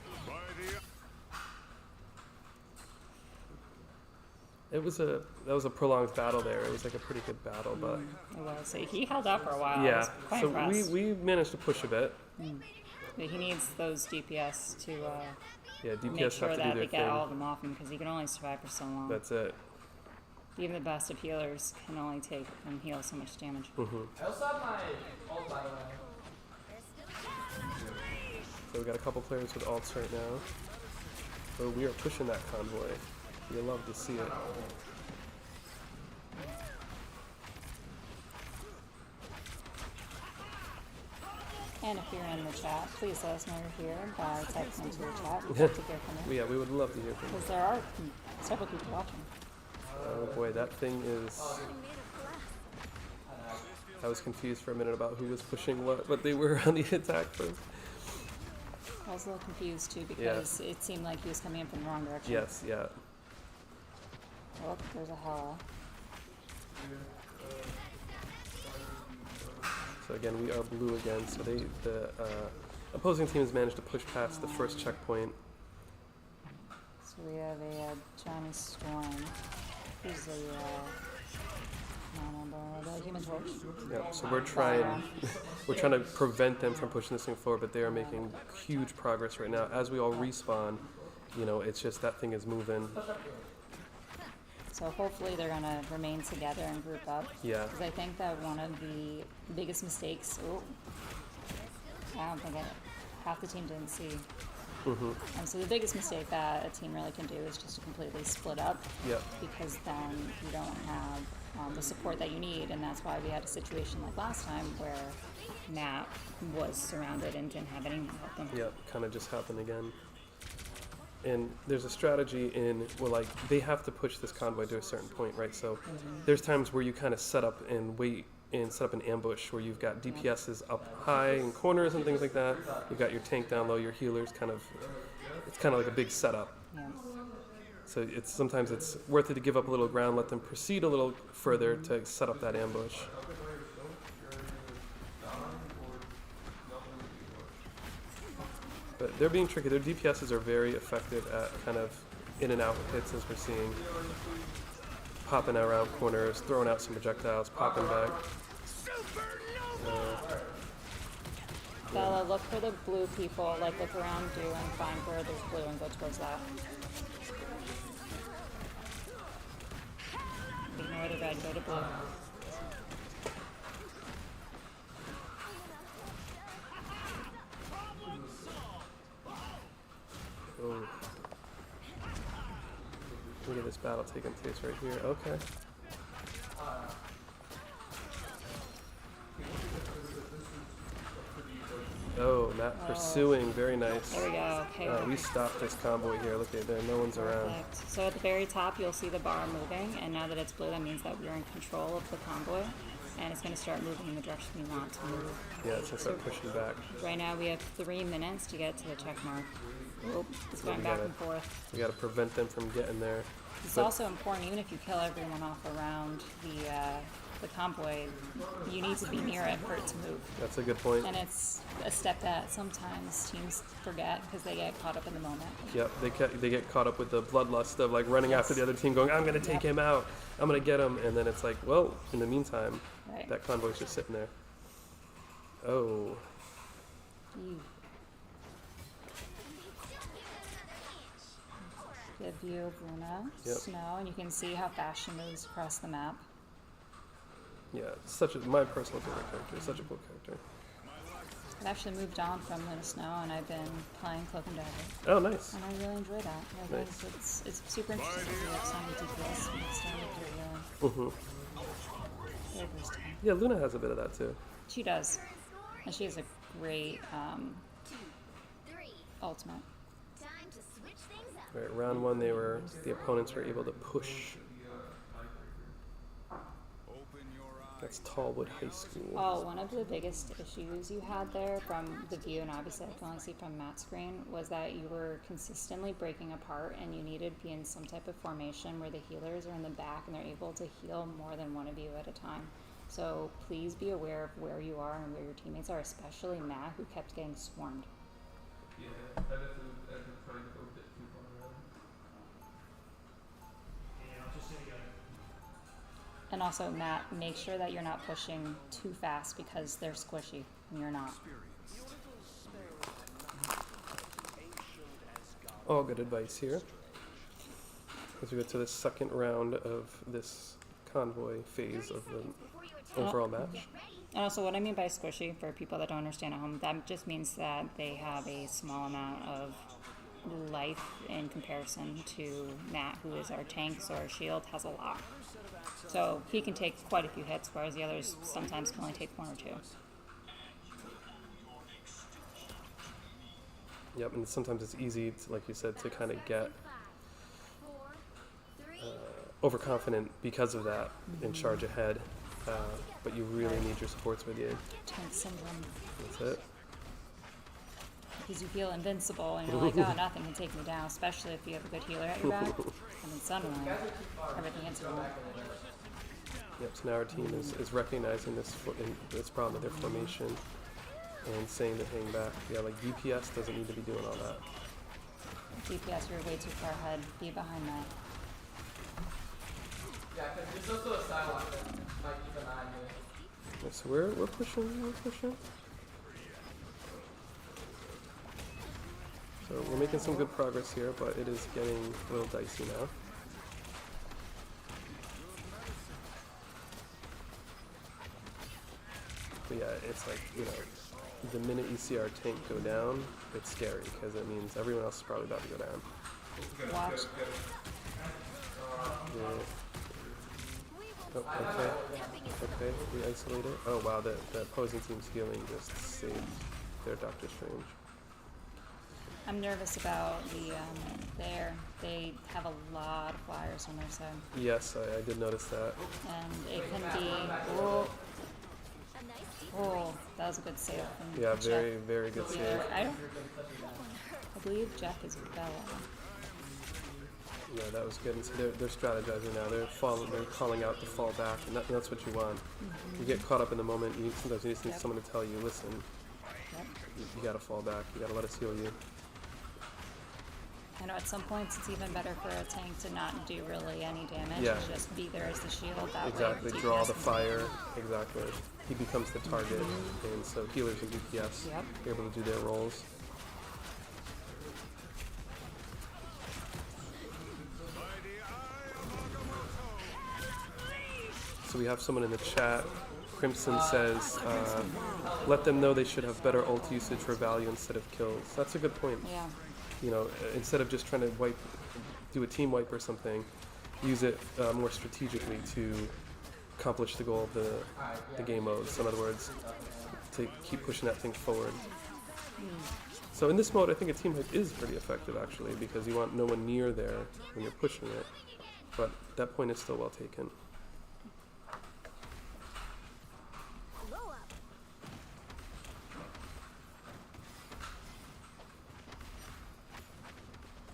That was a prolonged battle there. It was like a pretty good battle, but It was. So he held up for a while. I yeah. was quite So impressed. we managed to push a bit. But he needs those DPS to Yeah, DPS make sure have to do that their they get thing. all of them off him because he can only survive for so long. That's it. Even the best of healers can only take and heal so much damage. I also have my ult, by the way. So we got a couple players with alts right now. So we are pushing that convoy. You love to see it. And if you're in the chat, please let us know you're here by typing into the chat. We'd love to hear from you. Yeah, we would love to hear from you. Because there are several people watching. Oh boy, that thing is. I was confused for a minute about who was pushing what, but they were on the attack first. I was a little confused too because it seemed like he was coming in from the wrong direction. Yes, yeah. Oh, there's a Hala. So again, we are blue again. So the opposing team has managed to push past the first checkpoint. So we have a Johnny Storm, who's the Human Torch. Yeah. So we're trying to prevent them from pushing this thing forward, but they are making huge progress right now. As we all respawn, you know, it's just that thing is moving. So hopefully they're going to remain together and group up. Yeah. Because I think that one of the biggest mistakes, I don't think half the team didn't see. So the biggest mistake that a team really can do is just to completely split up. Yeah. Because then you don't have the support that you need, and that's why we had a situation like last time where Matt was surrounded and didn't have anyone help him. Yep, kind of just happened again. And there's a strategy in, well, like, they have to push this convoy to a certain point, right? So there's times where you kind of set up and wait and set up an ambush where you've got DPSs up high in corners and things like that. You've got your tank down low, your healers it's kind of like a big setup. Yeah. So sometimes it's worth it to give up a little ground, let them proceed a little further to set up that ambush. But they're being tricky. Their DPSs are very effective at kind of in and out hits, as we're seeing. Popping around corners, throwing out some projectiles, popping back. Bella, look for the blue people. Like, look around you and find where there's blue and go towards that. Ignore the red, go to blue. Oh. Look at this battle taking place right here. Okay. Oh, Matt pursuing. Very nice. There we go. Okay. We stopped this convoy here. Look at there. No one's around. Perfect. So at the very top, you'll see the bar moving, and now that it's blue, that means that we're in control of the convoy, and it's going to start moving in the direction we want to move. Yeah, it's going to start pushing back. Right now, we have 3 minutes to get to the check mark. Oh, it's going back and forth. We got to prevent them from getting there. It's also important, even if you kill everyone off around the convoy, you need to be near it for it to move. That's a good point. And it's a step that sometimes teams forget because they get caught up in the moment. Yep, they get caught up with the bloodlust of like running after the other team, going, I'm going to take him out, I'm going to get him, and then it's like, well, in the meantime, that convoy's just sitting there. Oh. Ew. Good view of Luna, Snow, and you can see how fast she moves across the map. Yeah, my personal favorite character. Such a cool character. I've actually moved on from Luna Snow, and I've been playing Cloak and Dagger. Oh, nice. And I really enjoy that. Like, Nice. it's super interesting to see like so many DPS mixed in with your Very versatile. Yeah, Luna has a bit of that too. She does, and she has a great ultimate. Time to switch things up. Right, round one, the opponents were able to push. That's Tallwood High School. Oh, one of the biggest issues you had there from the view, and obviously I can only see from Matt's screen, was that you were consistently breaking apart and you needed to be in some type of formation where the healers are in the back and they're able to heal more than one of you at a time. So please be aware of where you are and where your teammates are, especially Matt, who kept getting swarmed. Yeah, I've been trying to go a bit too far around. And also, Matt, make sure that you're not pushing too fast because they're squishy and you're not. All good advice here. As we go to the second round of this convoy phase of the overall match. And also, what I mean by squishy, for people that don't understand at home, that just means that they have a small amount of life in comparison to Matt, who is our tank, so our shield has a lot. So he can take quite a few hits, whereas the others sometimes can only take 1 or 2. Yep, and sometimes it's easy, like you said, to kind of get overconfident because of that and charge ahead. But you really need your supports with you. Tank syndrome. That's it. Because you feel invincible and you're like, oh, nothing can take me down, especially if you have a good healer at your back. And then suddenly, everything hits you. Yep, so now our team is recognizing this problem with their formation and saying to hang back. Yeah, like DPS doesn't need to be doing all that. DPS, you're way too far ahead. Be behind that. Yeah, because there's also a sidewalk that might keep an eye on you. Yeah, so we're pushing. So we're making some good progress here, but it is getting a little dicey now. But yeah, it's like, the minute you see our tank go down, it's scary because it means everyone else is probably about to go down. Watch. Yeah. Oh, okay. We isolate it. Oh wow, the opposing team's healing just saved their Doctor Strange. I'm nervous about the there. They have a lot of flyers on their side, Yes, I did notice that. and it can be. Oh, that was a good save. From Yeah, Jeff. very, very good Yeah, save. I believe Jeff is Bella. Yeah, that was good. And so they're strategizing now. They're calling out the fall back, and that's what you want. You get caught up in the moment. Sometimes you just need someone to tell you, listen, you got to fall back. You got to let us heal you. I know at some points it's even better for a tank to not do really any damage. Yeah. Just be there as the shield. That Exactly. way Draw DPS the can- fire. Exactly. He becomes the target, and so healers and DPS Yep. are able to do their roles. So we have someone in the chat. Crimson says, let them know they should have better ult usage for value instead of kills. That's a good point. Yeah. You know, instead of just trying to do a team wipe or something, use it more strategically to accomplish the goal of the game mode. So in other words, to keep pushing that thing forward. So in this mode, I think a team wipe is pretty effective actually, because you want no one near there when you're pushing it. But that point is still well taken.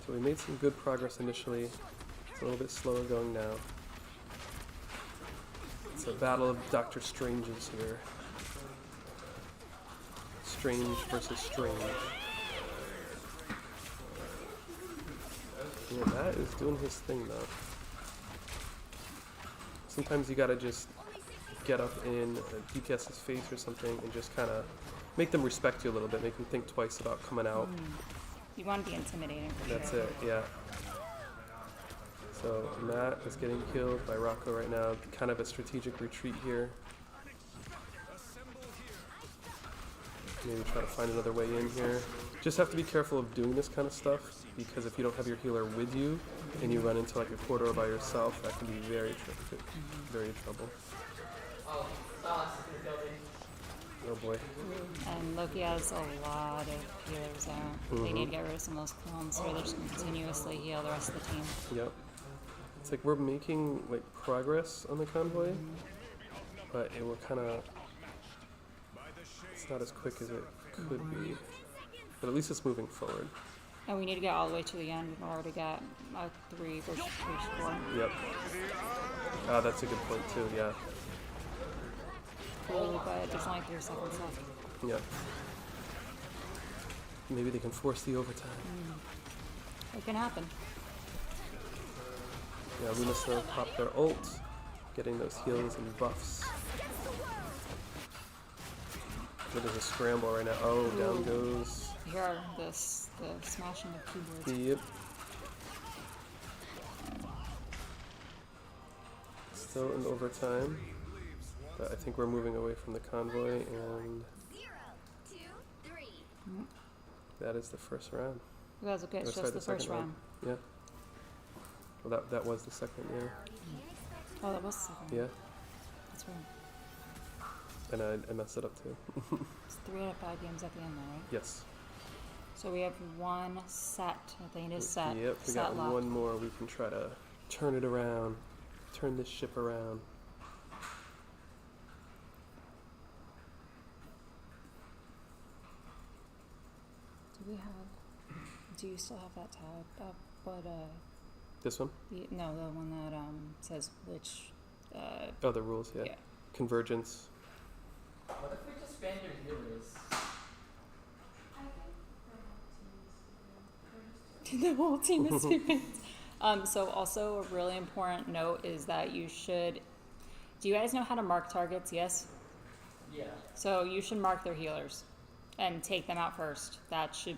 So we made some good progress initially. It's a little bit slower going now. It's a battle of Doctor Stranges here. Strange versus Strange. Yeah, that is doing his thing though. Sometimes you gotta just get up in a DPS's face or something and just kind of make them respect you a little bit, make them think twice about coming out. You want to be intimidating for That's sure. it, yeah. So Matt is getting killed by Rocco right now. Kind of a strategic retreat here. Maybe try to find another way in here. Just have to be careful of doing this kind of stuff, because if you don't have your healer with you and you run into like a corridor by yourself, that can be very trouble. Oh boy. And Loki has a lot of healers out. They need to get rid of some of those clones, so they're just going to continuously heal the rest of the team. Yep. It's like we're making like progress on the convoy, but we're kind of, it's not as quick as it could be. But at least it's moving forward. And we need to get all the way to the end in order to get a 3 versus 3 score. Yep. That's a good point too, yeah. Cool, but there's only 3 seconds left. Yep. Maybe they can force the overtime. It can happen. Yeah, Luna's pop their ult, getting those heals and buffs. But there's a scramble right now. Oh, down goes. Here are the smashing of keyboards. Yep. Still in overtime, but I think we're moving away from the convoy, and 0, 2, 3. that is the first round. You guys, okay, it's Or just the first second round. Yeah. Well, that was the second, yeah. Oh, that was the second. Yeah, That's right. and I messed it up too. It's 3 out of 5 games at the end, though, right? Yes. So we have 1 set. I think it is set. Yep, we set got left. one more. We can try to turn it around, turn this ship around. Do you still have that tab up? But This one? no, the one that says which. Oh, the rules, yeah. Yeah. Convergence. What if we just ban your healers? The whole team is banned. So also a really important note is that you should. Do you guys know how to mark targets? Yes. Yeah. So you should mark their healers, and take them out first. That should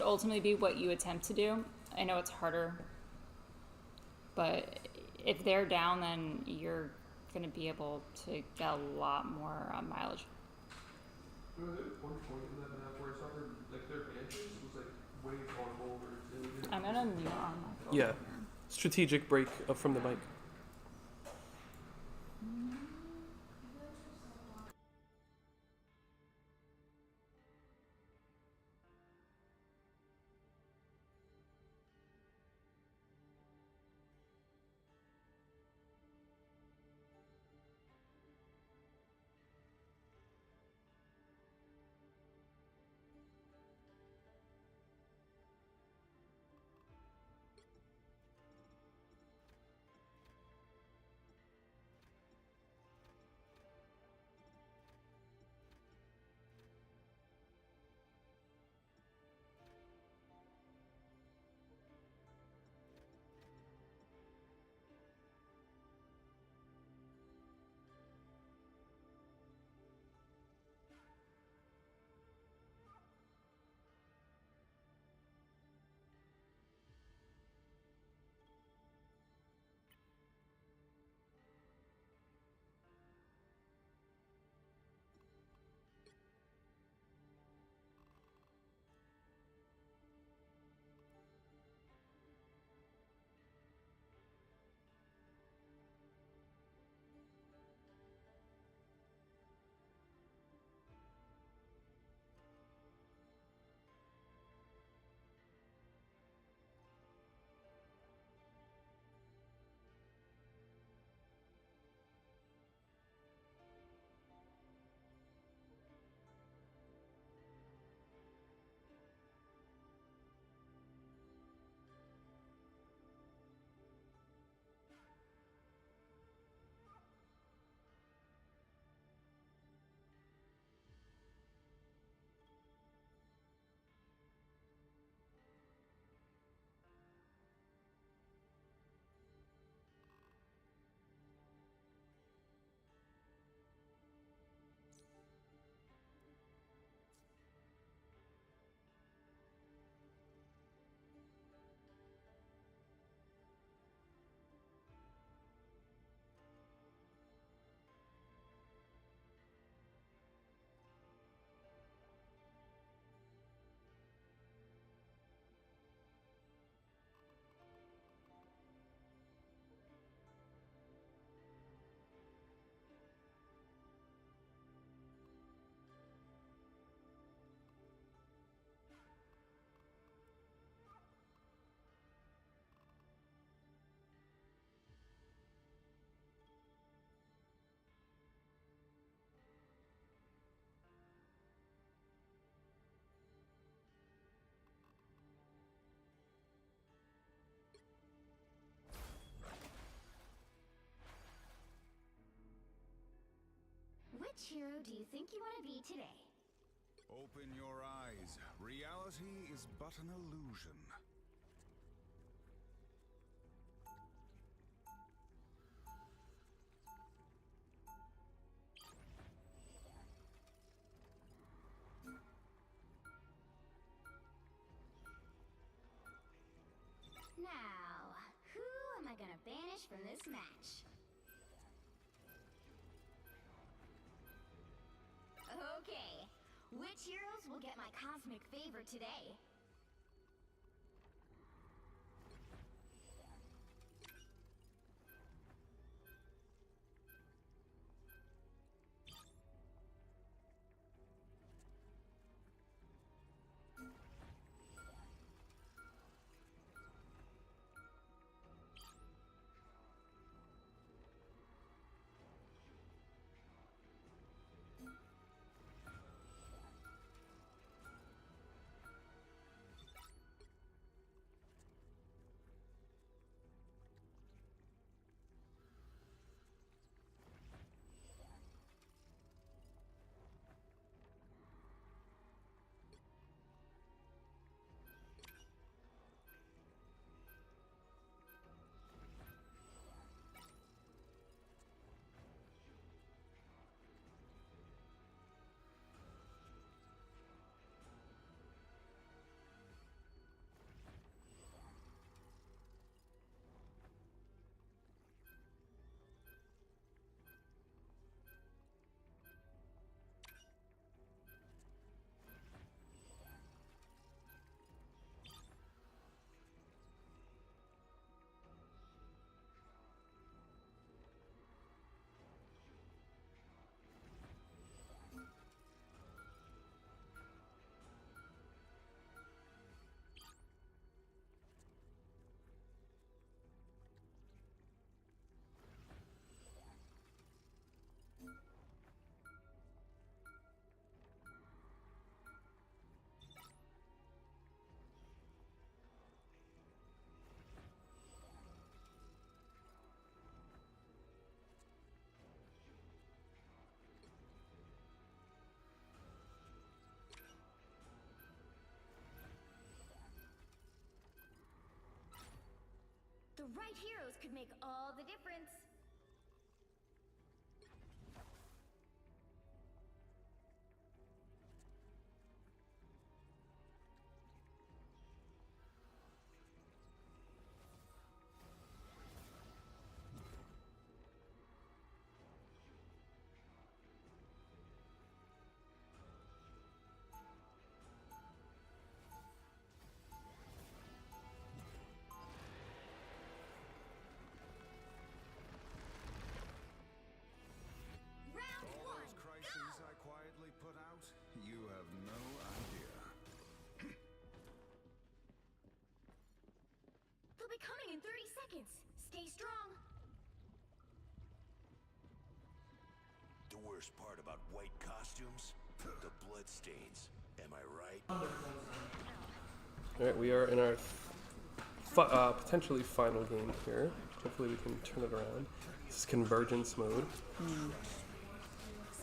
ultimately be what you attempt to do. I know it's harder, but if they're down, then you're going to be able to get a lot more mileage. There was one point in that map where I saw her, like their vantage was like way far forward. I'm going to mute on my phone. Yeah. Strategic break from the mic. Which hero do you think you want to be today? Open your eyes. Reality is but an illusion. Now, who am I gonna banish from this match? Okay, which heroes will get my cosmic favor today? The right heroes could make all the difference. All those crises I quietly put out, you have no idea. They'll be coming in 30 seconds. Stay strong. The worst part about white costumes? The bloodstains. Am I right? All right, we are in our potentially final game here. Hopefully we can turn it around. This is convergence mode.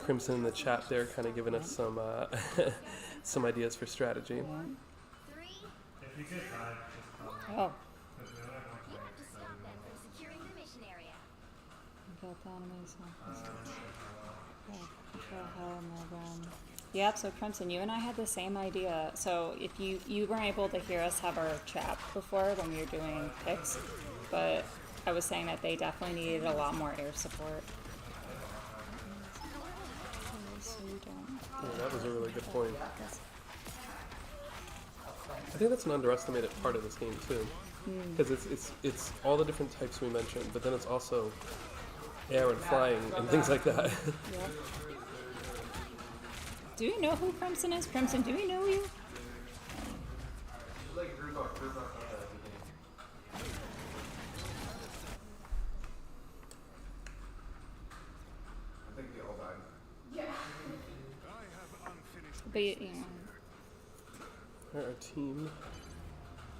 Crimson in the chat there, kind of giving us some some ideas for strategy. 3, 2, 1. Oh, You have to stop them from securing the mission area. got the animation. Yep, so Crimson, you and I had the same idea. So if you weren't able to hear us have our chat before when we were doing picks, but I was saying that they definitely needed a lot more air support. So you don't. Yeah, that was a really good point. I think that's an underestimated part of this game too, because it's all the different types we mentioned, but then it's also air and flying and things like that. Yep. Do you know who Crimson is? Crimson, do we know you? I think they all died. Yeah. I have unfinished. But you know. Our team.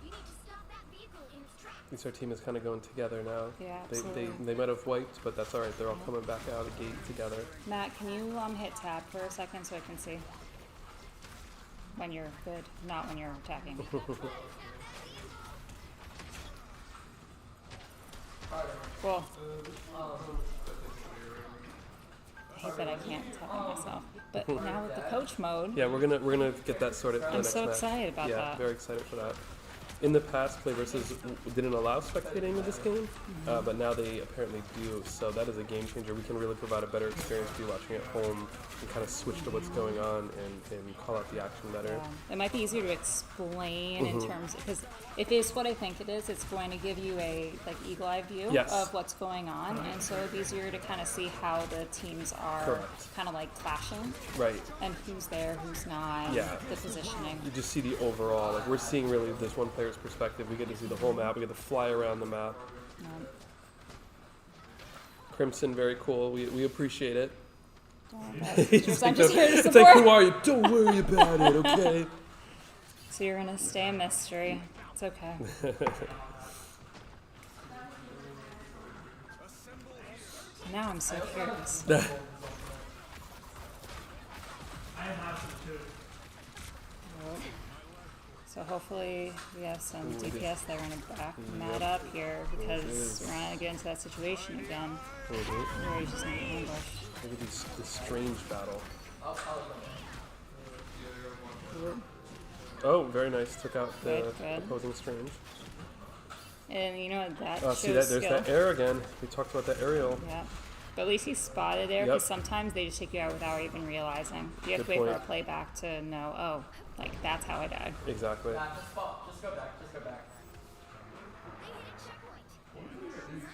You need to stop that vehicle in its tracks. At least our team is kind of going together now. Yeah, They absolutely. might have wiped, but that's all right. They're all coming back out of the gate together. Matt, can you hit tab for a second so I can see when you're good, not when you're attacking? Cool. I hate that I can't tell myself. But now with the coach mode, Yeah, we're gonna get that sorted for the I'm next so match. excited about Yeah, that. very excited for that. In the past, Play Versus didn't allow spectating of this game, but now they apparently do. So that is a game changer. We can really provide a better experience for you watching at home and kind of switch to what's going on and call out the action better. It might be easier to explain in terms, because if it's what I think it is, it's going to give you a like eagle eye view Yes. of what's going on, and so it's easier to kind of see how the teams are Correct. kind of like clashing, Right. and who's there, who's not, Yeah. the positioning. You just see the overall. Like we're seeing really this one player's perspective. We get to see the whole map. We get to fly around the map. Crimson, very cool. We appreciate it. I'm just here to It's like, support. who are you? Don't worry about it, okay? So you're gonna stay a mystery. It's okay. Now I'm so curious. So hopefully we have some DPS that are going to back Matt up here, because we're going to get into that situation again where he's just in ambush. Look at this strange battle. Oh, very nice. Took out the Good. opposing strange. And you know what, that Oh, shows see that? There's skill. that air again. We talked about that aerial. Yeah. But at least he spotted there, Yep. because sometimes they just take you out without even realizing. You have Good to wait for a point. playback to know, oh, like that's how I died. Exactly. Nah, just fall. Just go back. Just go back.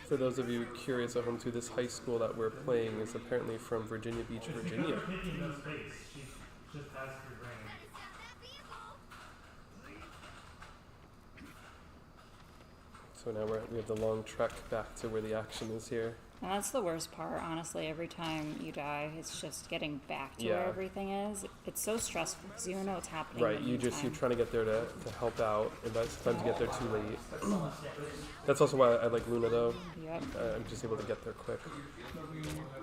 For those of you curious at home too, this high school that we're playing is apparently from Virginia Beach, Virginia. So now we have the long trek back to where the action is here. And that's the worst part, honestly. Every time you die, it's just getting back to Yeah. where everything is. It's so stressful because you don't know what's happening. Right, in the you're meantime. trying to get there to help out, and sometimes you get there too late. That's also why I like Luna though. Yep. I'm just able to get there quick.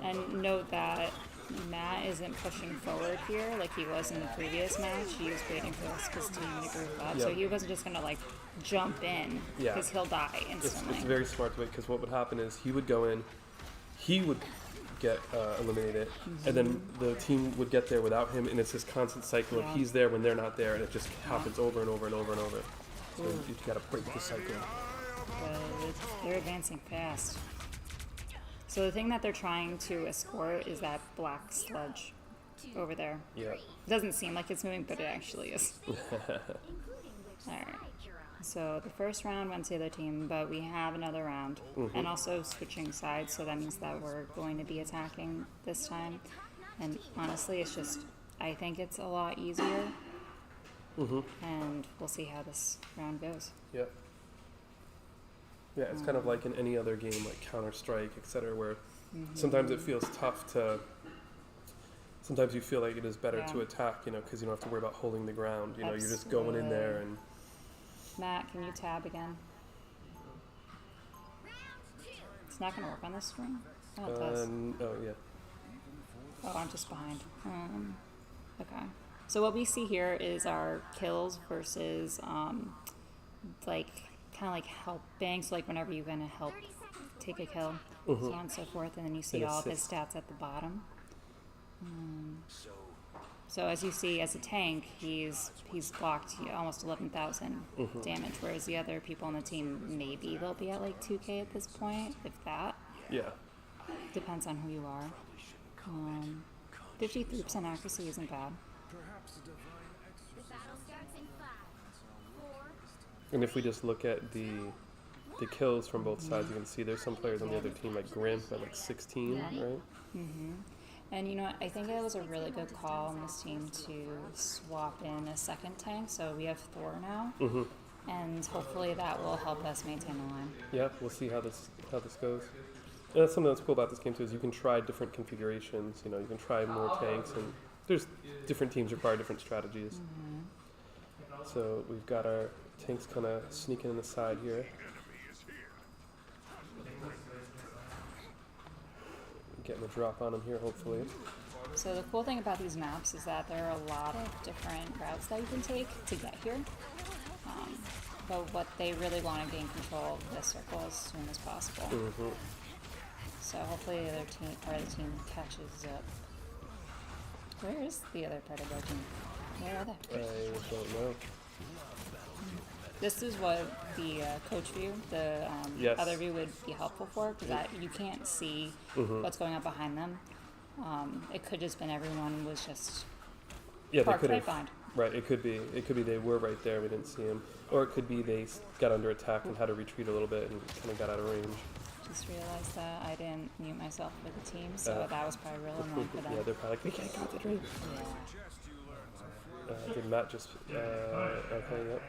And note that Matt isn't pushing forward here like he was in the previous match. He was waiting for his team to group up. So Yep. he wasn't just going to like jump in, Yeah. because he'll die It's instantly. very smart to wait, because what would happen is he would go in, he would get eliminated, and then the team would get there without him, and it's this constant cycle of Yeah. he's there when they're not there, and it just happens over and over and over and over. So you gotta break the cycle. But they're advancing fast. So the thing that they're trying to escort is that black sludge over there. Yeah. It doesn't seem like it's moving, but it actually is. Alright. So the first round went to the other team, but we have another round. And also switching sides, so that means that we're going to be attacking this time. And honestly, it's just, I think it's a lot easier. And we'll see how this round goes. Yeah. Yeah, it's kind of like in any other game, like Counter-Strike, etc., where sometimes it feels tough to. Sometimes you feel like it is better to attack, because you don't have to worry about holding the ground. You're just going in there and. Matt, can you tab again? It's not going to work on this screen? Oh, it does. Oh yeah. Oh, I'm just behind. Okay. So what we see here is our kills versus, like, kind of like helping. So, like, whenever you're going to help take a kill, so on and so forth. And then you see And all of his assist. stats at the bottom. So as you see, as a tank, he's blocked almost 11,000 damage, whereas the other people on the team, maybe they'll be at like 2K at this point, if that. Yeah. Depends on who you are. 53% accuracy isn't bad. The battle starts in 5, 4, And if we just look at the kills from both sides, you can see there's some players on the other team, like Grimp at like 16, right? And you know what, I think it was a really good call on this team to swap in a second tank, so we have Thor now. And hopefully that will help us maintain the line. Yeah, we'll see how this goes. And that's something that's cool about this game too, is you can try different configurations. You can try more tanks, and there's different teams require different strategies. So we've got our tanks kind of sneaking in the side here. Getting the drop on him here, hopefully. So the cool thing about these maps is that there are a lot of different routes that you can take to get here. But what they really want to gain control of this circle as soon as possible. Mm-hmm. So hopefully the other team, part of the team catches up. Where is the other part of their team? Where are they? I don't know. This is what the coach view, the Yes. other view would be helpful for, because you can't see what's going on behind them. It could just been everyone was just Yeah, they parked could right have. behind. Right, it could be. It could be they were right there, we didn't see him. Or it could be they got under attack and had to retreat a little bit and kind of got out of range. Just realized that I didn't mute myself for the team, so that was probably real annoying for them. Yeah, they're probably like, we can't go with the dream. Yeah. Did Matt just... okay, yep.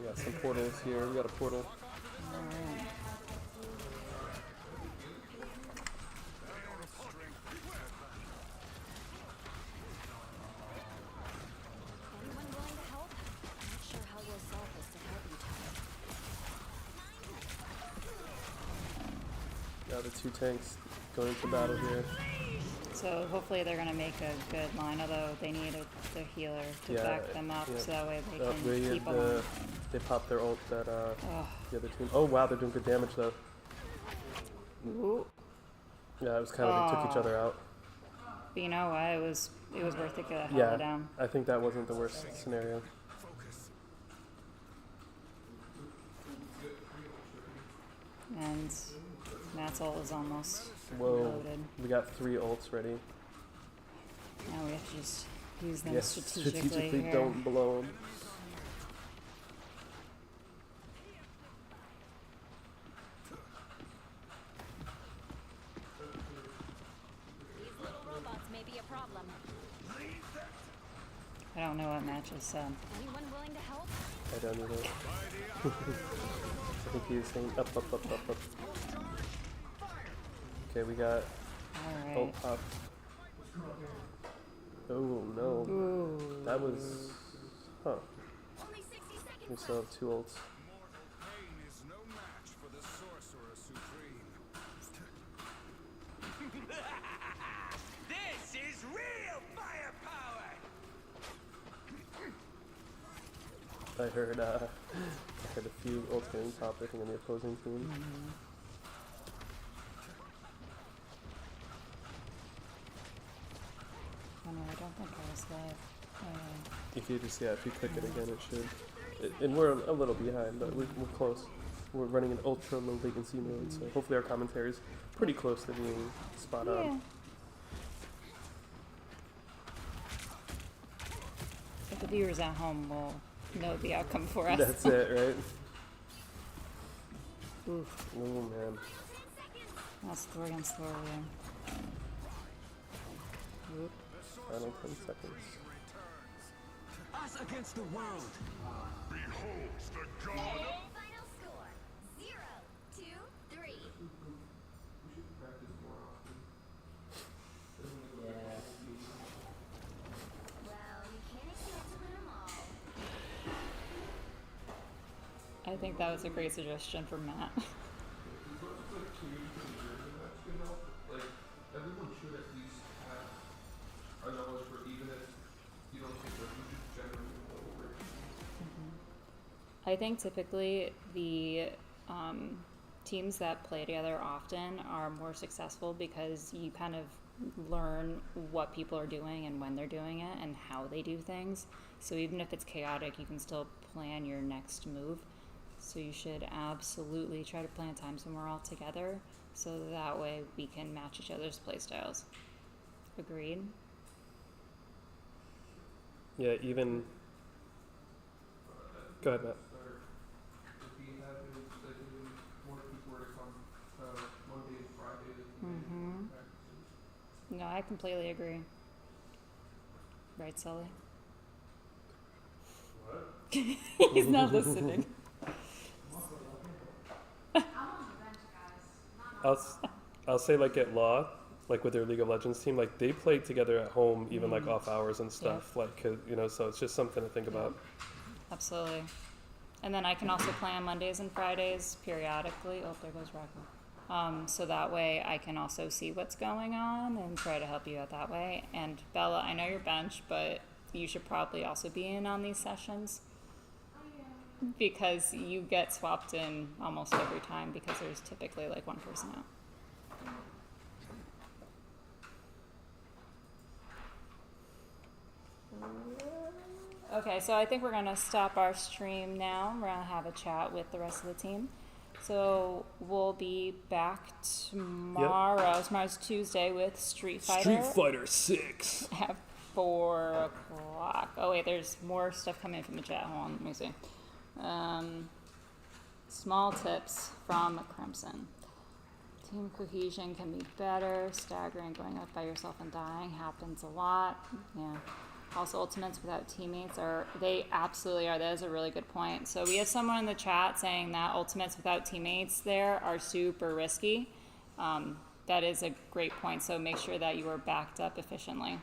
We got some portals here. We got a portal. Alright. Anyone willing to help? Not sure how you'll solve this to help you, Tyler. Now the two tanks going into battle here. So hopefully they're going to make a good line, although they need the healer to Yeah, back them up yeah. so that way they Oh, can keep along. they popped their ult that Oh. the other team. Oh wow, they're doing good damage though. Ooh. Yeah, it was kind of they took each other out. But you know what? It was worth it to hold Yeah, it down. I think that wasn't the worst scenario. And Matt's ult is almost Whoa, loaded. we got 3 ults ready. Now we have to just use them Yes, strategically here. don't blow them. These little robots may be a problem. I don't know what Matt just said. Anyone willing to help? I don't either. I think he was saying up, up, up, up, up. Okay, we got Alright. ult pop. Oh no. Ooh. That was... Huh. Only 60 seconds We still have 2 ults. Pain is no match for the Sorcerer Supreme. This is real firepower! I heard a few ults getting popped, I think, on the opposing team. Oh no, I don't think I was live. If you just, if you click it again, it should. And we're a little behind, but we're close. We're running an ultra low latency mode, so hopefully our commentary is pretty close to being spot on. Yeah. If the viewers at home will know the outcome for us. That's it, right? Oof. Oh man. That's 4 against 4 here. Oop. Final 10 seconds. Us against the world! Beholds the god! Final score 0, 2, 3. Well, you can't expect to win them all. I think that was a great suggestion for Matt. Like, everyone should at least have a knowledge for even if you don't think that you should generally know where. I think typically the teams that play together often are more successful because you kind of learn what people are doing and when they're doing it and how they do things. So even if it's chaotic, you can still plan your next move. So you should absolutely try to plan times when we're all together so that way we can match each other's playstyles. Agreed? Yeah, even... Go ahead, Matt. If he had his, like, more people were to come Monday and Friday, Mm-hmm. practices. No, I completely agree. Right, Sully? What? He's not listening. I'll say, like, at Law, like with their League of Legends team, like they played together at home, even like off hours and stuff. Like, 'cause, you know, so it's just something to think about. Absolutely. And then I can also play on Mondays and Fridays periodically. Oh, there goes Rocco. So that way I can also see what's going on and try to help you out that way. And Bella, I know you're bench, but you should probably also be in on these sessions because you get swapped in almost every time because there's typically like one person out. Okay, so I think we're gonna stop our stream now. We're gonna have a chat with the rest of the team. So we'll be back tomorrow. Tomorrow's Tuesday with Street Fighter. Street Fighter 6. At 4 o'clock. Oh wait, there's more stuff coming in from the chat. Hold on, let me see. Small tips from Crimson. Team cohesion can be better. Staggering, going up by yourself and dying happens a lot. Yeah. Also, ultimates without teammates they absolutely are. That is a really good point. So we have someone in the chat saying that ultimates without teammates there are super risky. That is a great point. So make sure that you are backed up efficiently.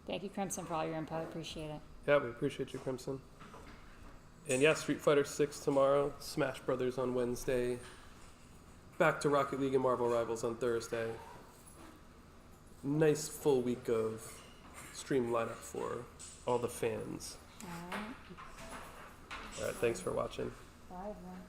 Thank you, Crimson, for all your input. Appreciate it. Yeah, we appreciate you, Crimson. And yeah, Street Fighter 6 tomorrow, Smash Brothers on Wednesday, back to Rocket League and Marvel Rivals on Thursday. Nice full week of stream lineup for all the fans. All right. All right, thanks for watching. Bye, everyone.